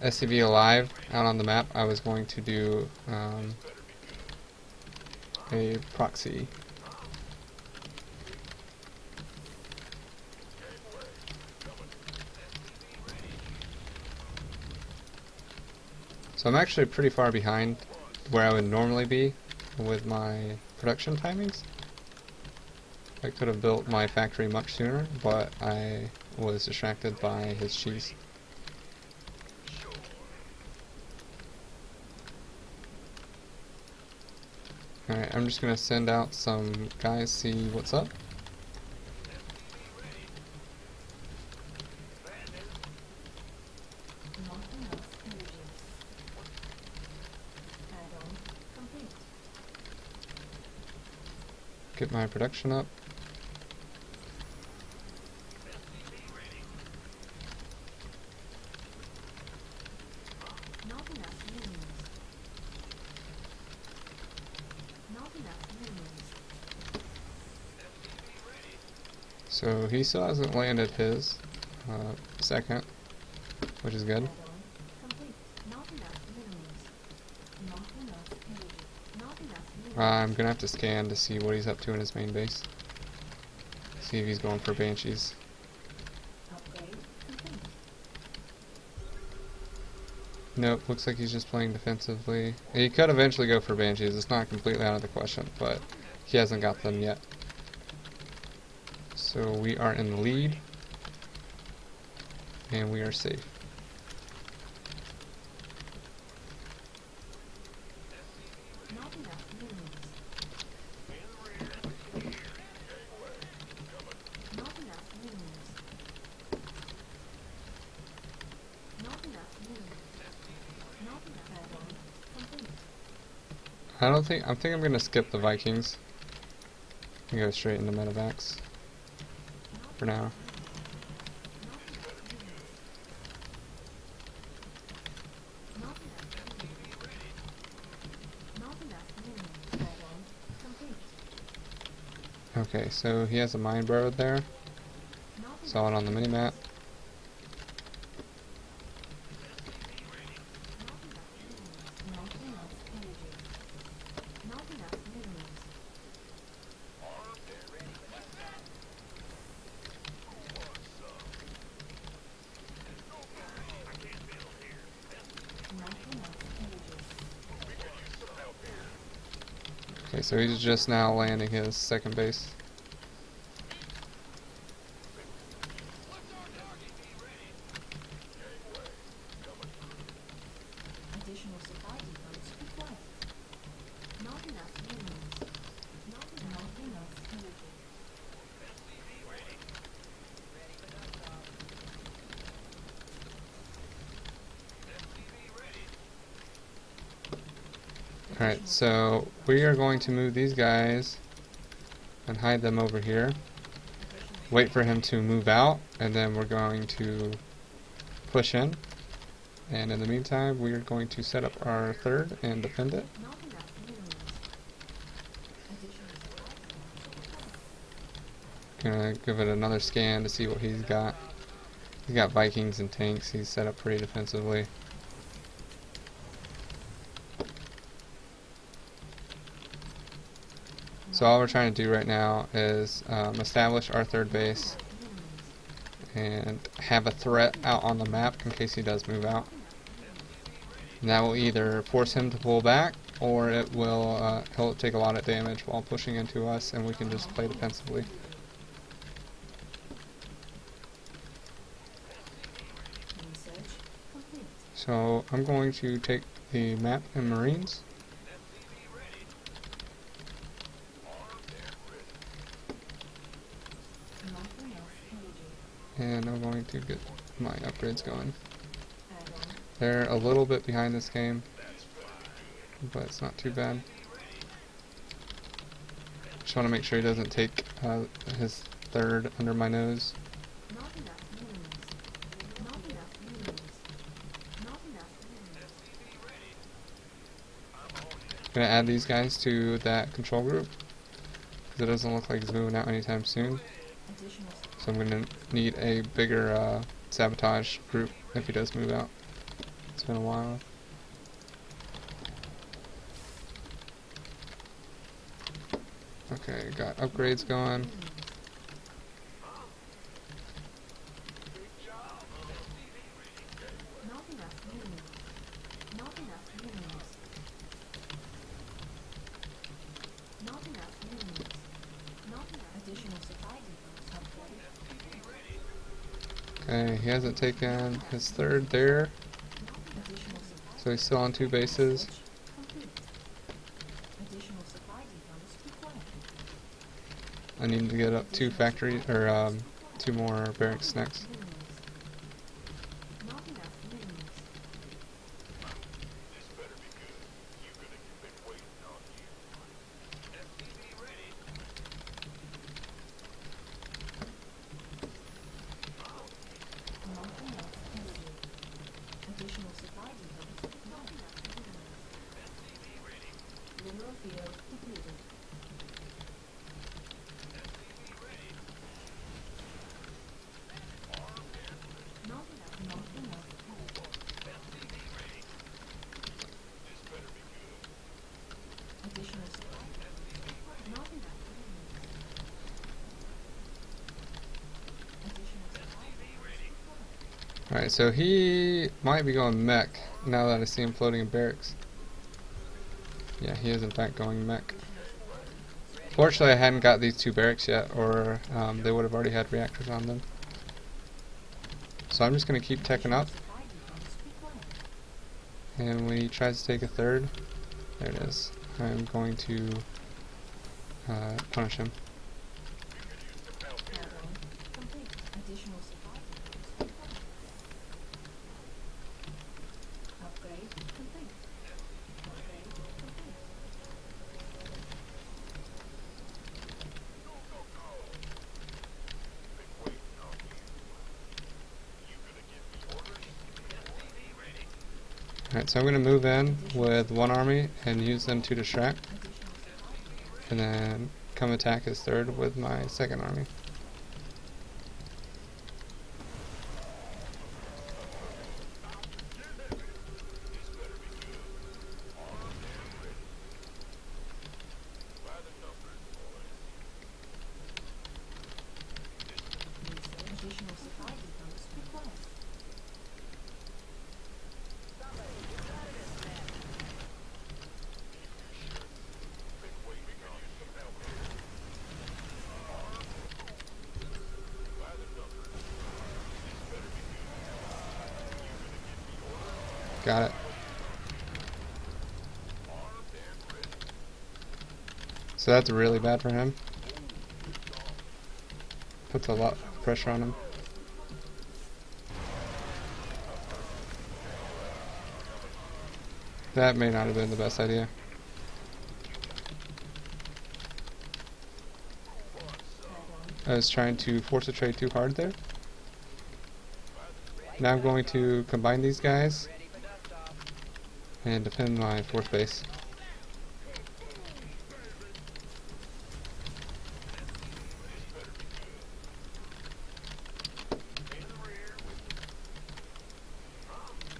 SCV alive out on the map, I was going to do a proxy. So I'm actually pretty far behind where I would normally be with my production timings. I could have built my factory much sooner, but I was distracted by his cheese. Alright, I'm just gonna send out some guys, see what's up. Not enough energy. Add-on complete. Get my production up. Not enough minerals. Not enough minerals. So he still hasn't landed his second, which is good. Add-on complete. Not enough minerals. Not enough energy. Not enough minerals. I'm gonna have to scan to see what he's up to in his main base. See if he's going for Banshees. Upgrade complete. Nope, looks like he's just playing defensively. He could eventually go for Banshees, it's not completely out of the question, but he hasn't got them yet. So we are in the lead, and we are safe. Not enough minerals. Not enough minerals. Not enough minerals. Not enough add-on complete. I think I'm gonna skip the Vikings and go straight into medevacs for now. Not enough minerals. Not enough minerals. Add-on complete. Okay, so he has a mine burrow there. Not Saw it on the minimap. Not enough energy. Not enough minerals. Not enough energy. Okay, so he's just now landing his second base. Additional supply depots required. Not enough minerals. Not enough energy. Alright, so we are going to move these guys and hide them over here. Wait for him to move out, and then we're going to push in. And in the meantime, we are going to set up our third and defend it. Not enough minerals. Additional supply depots required. Gonna give it another scan to see what he's got. He's got Vikings and tanks. He's set up pretty defensively. So all we're trying to do right now is establish our third base and have a threat out on the map in case he does move out. And that will either force him to pull back, or it will he'll take a lot of damage while pushing into us, and we can just play defensively. Research complete. So I'm going to take the map and Marines. Not enough energy. And I'm going to get my upgrades going. Add-on. They're a little bit behind this game, but it's not too bad. Just want to make sure he doesn't take his third under my nose. Not enough minerals. Not enough minerals. Not enough minerals. Gonna add these guys to that control group because it doesn't look like he's moving out anytime soon. Additional So I'm gonna need a bigger sabotage group if he does move out. It's been a while. Okay, got upgrades going. Not enough minerals. Not enough minerals. Not enough minerals. Not enough additional supply depots upgrade. Okay, he hasn't taken his third there, Additional supply so he's still on 2 bases. research complete. Additional supply depots required. I need to get up 2 factories, or 2 more barracks next. Minerals. Not enough minerals. Not enough energy. Additional supply depots. Not enough minerals. Mineral field completed. Alright, so he might be going mech now that I see him floating in barracks. Yeah, he is in fact going mech. Fortunately, I hadn't got these two barracks yet, or they would have already had reactors on them. So I'm just going to keep teching up. And when he tries to take a third, there it is. I'm going to punish him. Additional supply depots required. Upgrade complete. Upgrade complete. Alright, so I'm going to move in with one army and use them to distract. And then come attack his third with my second army. Additional supply depots required. Got it. So that's really bad for him. Puts a lot of pressure on him. That may not have been the best idea. I was trying to force a trade too hard there. Now I'm going to combine these guys Ready for dust off. and defend my fourth base.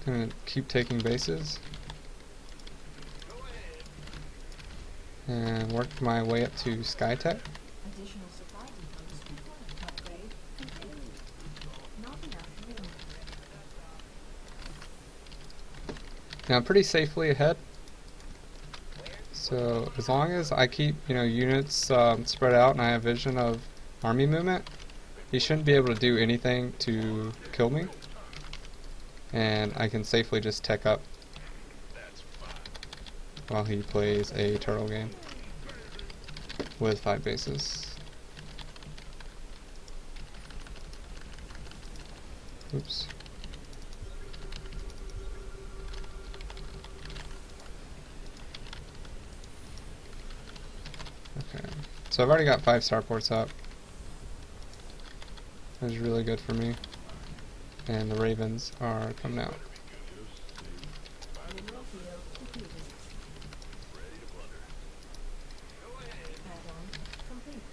Gonna keep taking bases and work my way up to Skytech. Additional supply depots required. Upgrade complete. Not enough minerals. Now I'm pretty safely ahead. So as long as I keep, units spread out and I have vision of army movement, he shouldn't be able to do anything to kill me. And I can safely just tech up while he plays a turtle game with 5 bases. Oops. Okay, so I've already got 5 starports up. That's really good for me. And the Ravens are coming out. Mineral field depleted. Add-on complete.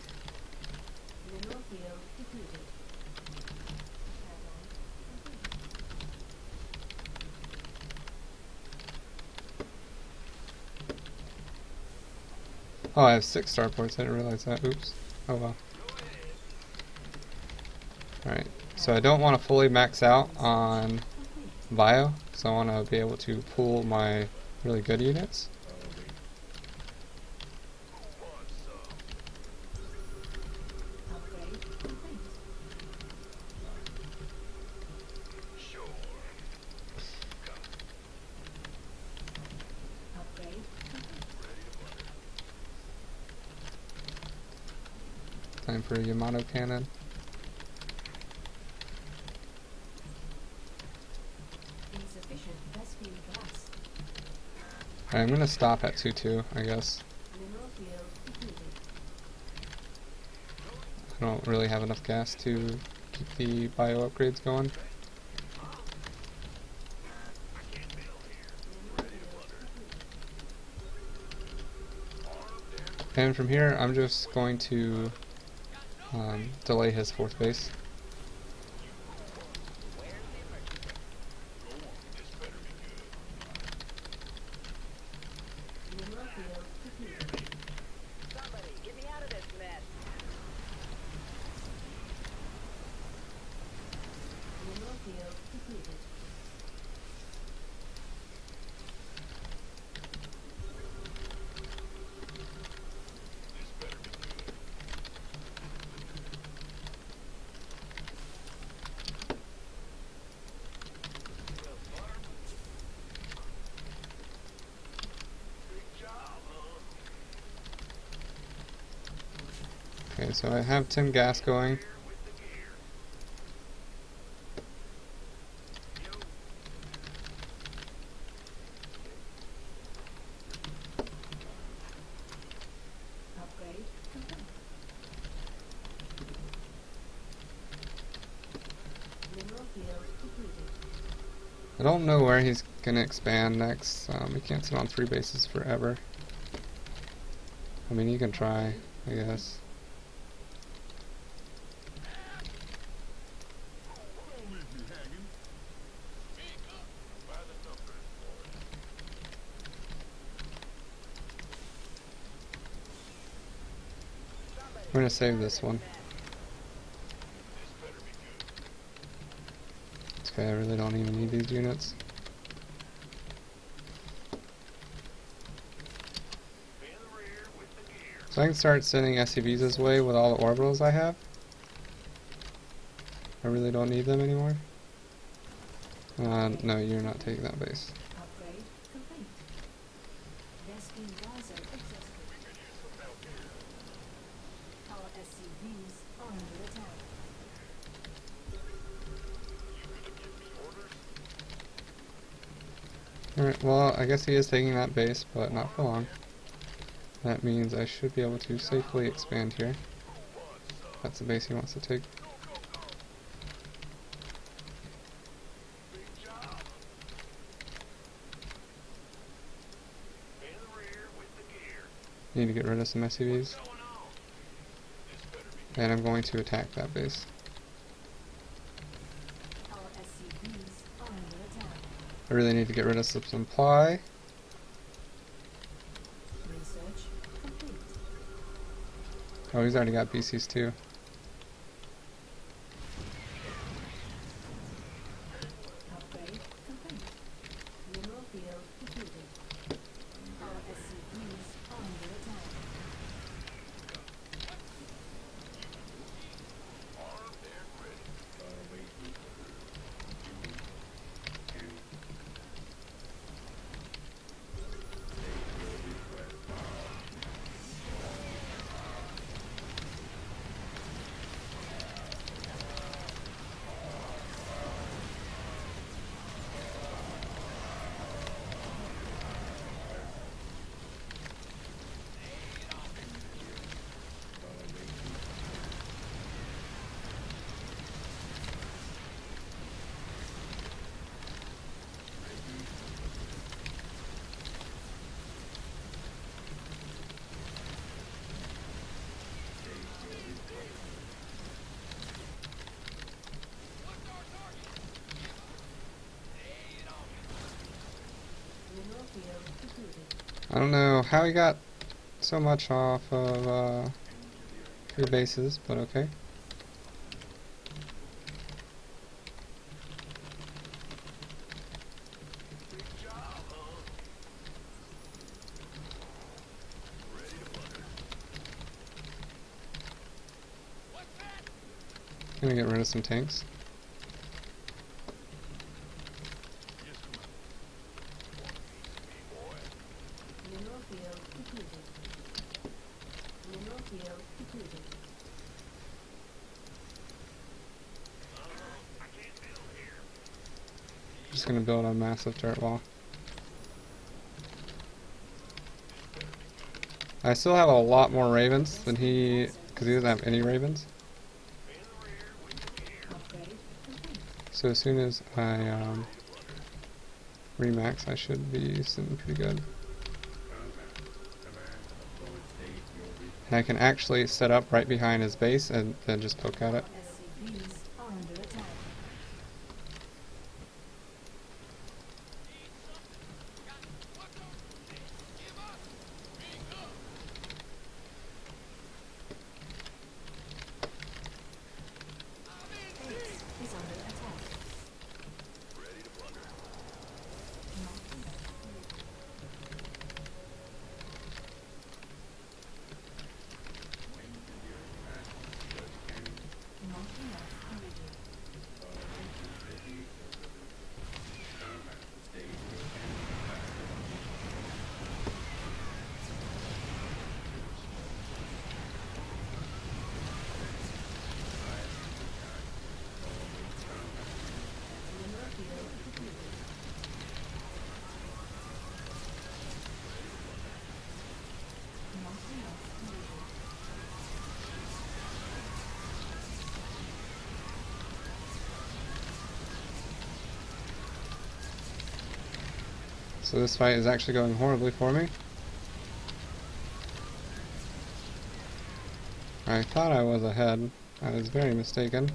Mineral field depleted. Add-on complete. Oh, I have 6 starports. I didn't realize that. Oops. Oh well. Alright, so I don't want to fully max out on Bio, because I want to be able to pull my really good units. Upgrade complete. Upgrade complete. Time for a Yamato cannon. Insufficient Vespene gas. Alright, I'm going to stop at 2-2, I guess. Mineral field depleted. I don't really have enough gas to keep the bio upgrades going. And from here, I'm just going to delay his 4th base. Mineral field depleted. Somebody, get me out of this mess. Mineral field depleted. Okay, so I have Tim Gas going. Upgrade complete. Mineral field depleted. I don't know where he's gonna expand next. He can't sit on 3 bases forever. I mean, you can try, I guess. We're gonna save this one. Okay, I really don't even need these units. So I can start sending SCVs this way with all the orbitals I have. I really don't need them anymore. No, you're not taking that base. Upgrade complete. Vesting riser exhausted. Our SCVs are under attack. Alright, well, I guess he is taking that base, but not for long. That means I should be able to safely expand here. That's the base he wants to take. Need to get rid of some SCVs. And I'm going to attack that base. Our SCVs are under attack. I really need to get rid of some supply. Research complete. Oh, he's already got BCs too. Upgrade complete. Mineral field depleted. Our SCVs are under attack. Mineral field depleted. I don't know how he got so much off of 3 bases, but okay. Gonna get rid of some tanks. Mineral field depleted. Mineral field depleted. Just gonna build a massive dirt wall. I still have a lot more ravens than he, because he doesn't have any ravens. Upgrade complete. So as soon as I remax, I should be sitting pretty good. And I can actually set up right behind his base and then just poke at it. SCVs are under attack. Base is under attack. So this fight is actually going horribly for me. I thought I was ahead. I was very mistaken.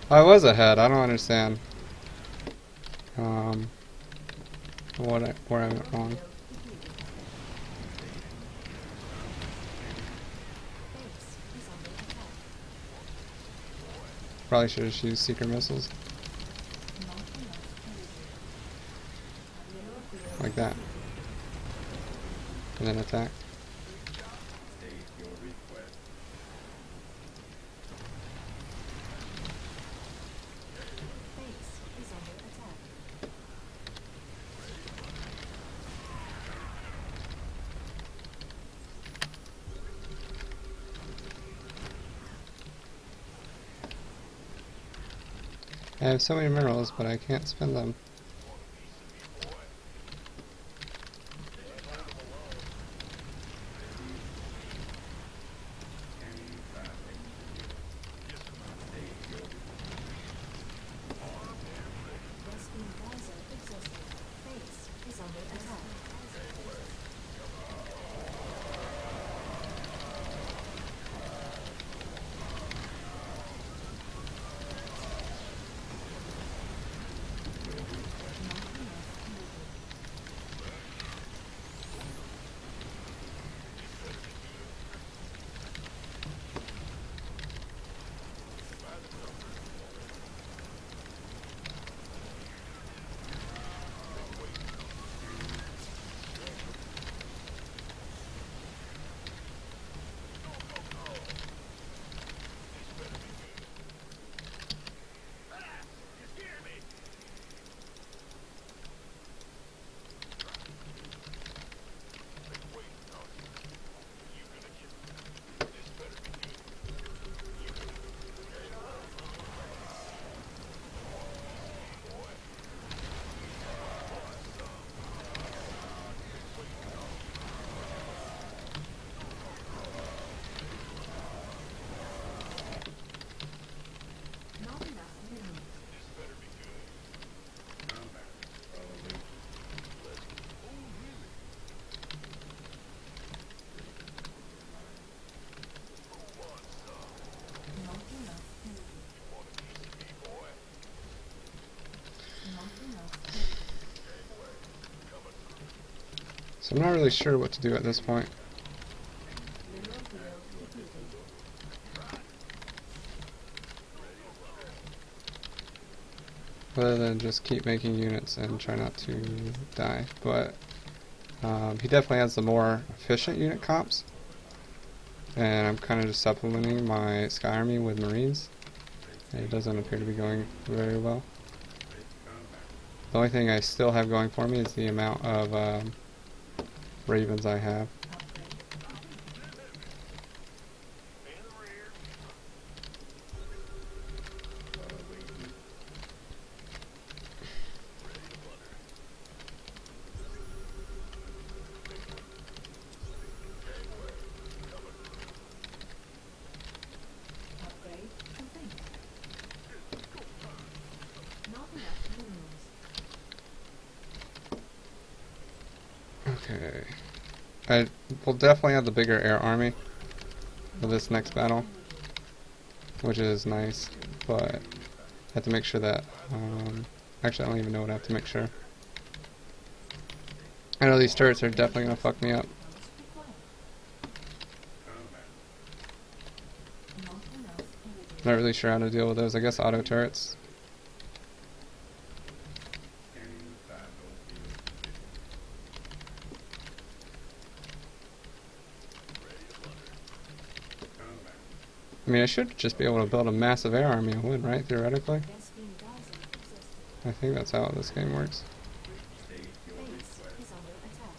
I was ahead. I don't understand. Where I went wrong. Probably should have used secret missiles. Like that. And then attack. I have so many minerals, but I can't spend them. Not enough minerals. Not enough energy. Not enough energy. So I'm not really sure what to do at this point. Mineral field depleted. Other than just keep making units and try not to die. But he definitely has the more efficient unit comps. And I'm kind of just supplementing my Sky Army with Marines. And it doesn't appear to be going very well. The only thing I still have going for me is the amount of Ravens I have. Upgrade complete. Not enough minerals. Okay. I will definitely have the bigger air army for this next battle, which is nice, but I have to make sure that, actually I don't even know what I have to make sure. I know these turrets are definitely going to fuck me up. Not enough energy. Not really sure how to deal with those. I guess auto turrets. I mean, I should just be able to build a massive air army and win, right? Theoretically. Vespene Gaza existed. I think that's how this game works. Base is under attack.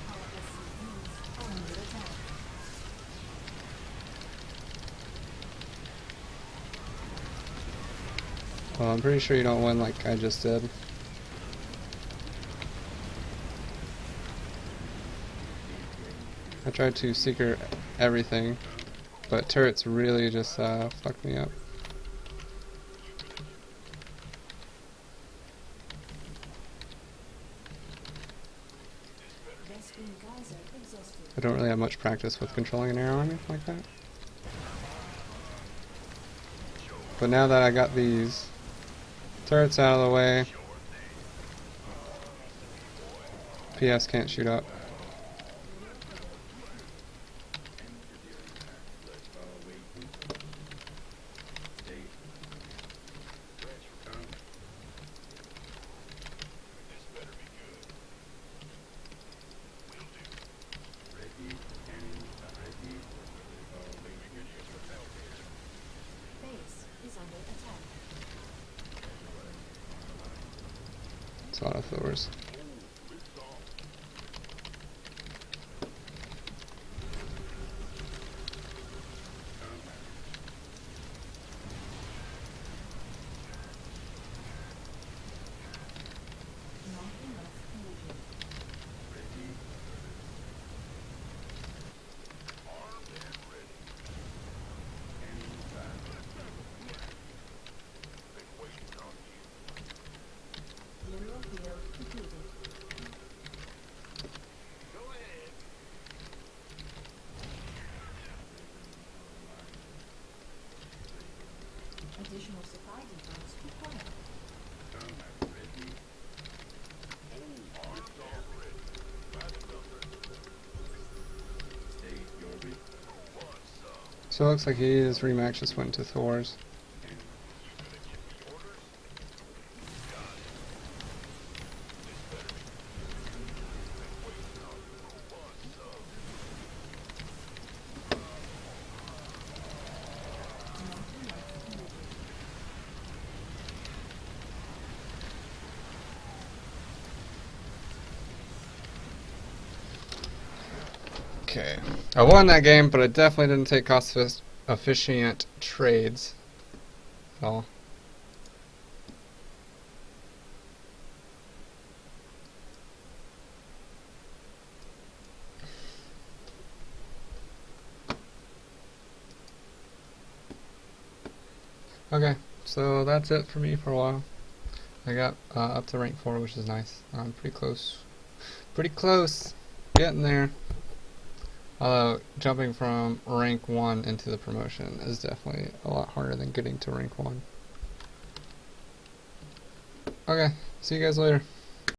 Our SCVs are under attack. Well, I'm pretty sure you don't win like I just did. I tried to secret everything, but turrets really just fucked me up. Vespene geyser exhausted. I don't really have much practice with controlling an air army like that. But now that I got these turrets out of the way, PS can't shoot up. Base is under attack. It's a lot of Thors. Not enough energy. Mineral field depleted. Additional supply depots required. So it looks like his Remax just went to Thor's. Not enough energy. Okay. I won that game, but I definitely didn't take cost-efficient trades at all. Okay, so that's it for me for a while. I got up to rank 4, which is nice. I'm pretty close. Pretty close. Getting there. Although, jumping from rank 1 into the promotion is definitely a lot harder than getting to rank 1. Okay, see you guys later.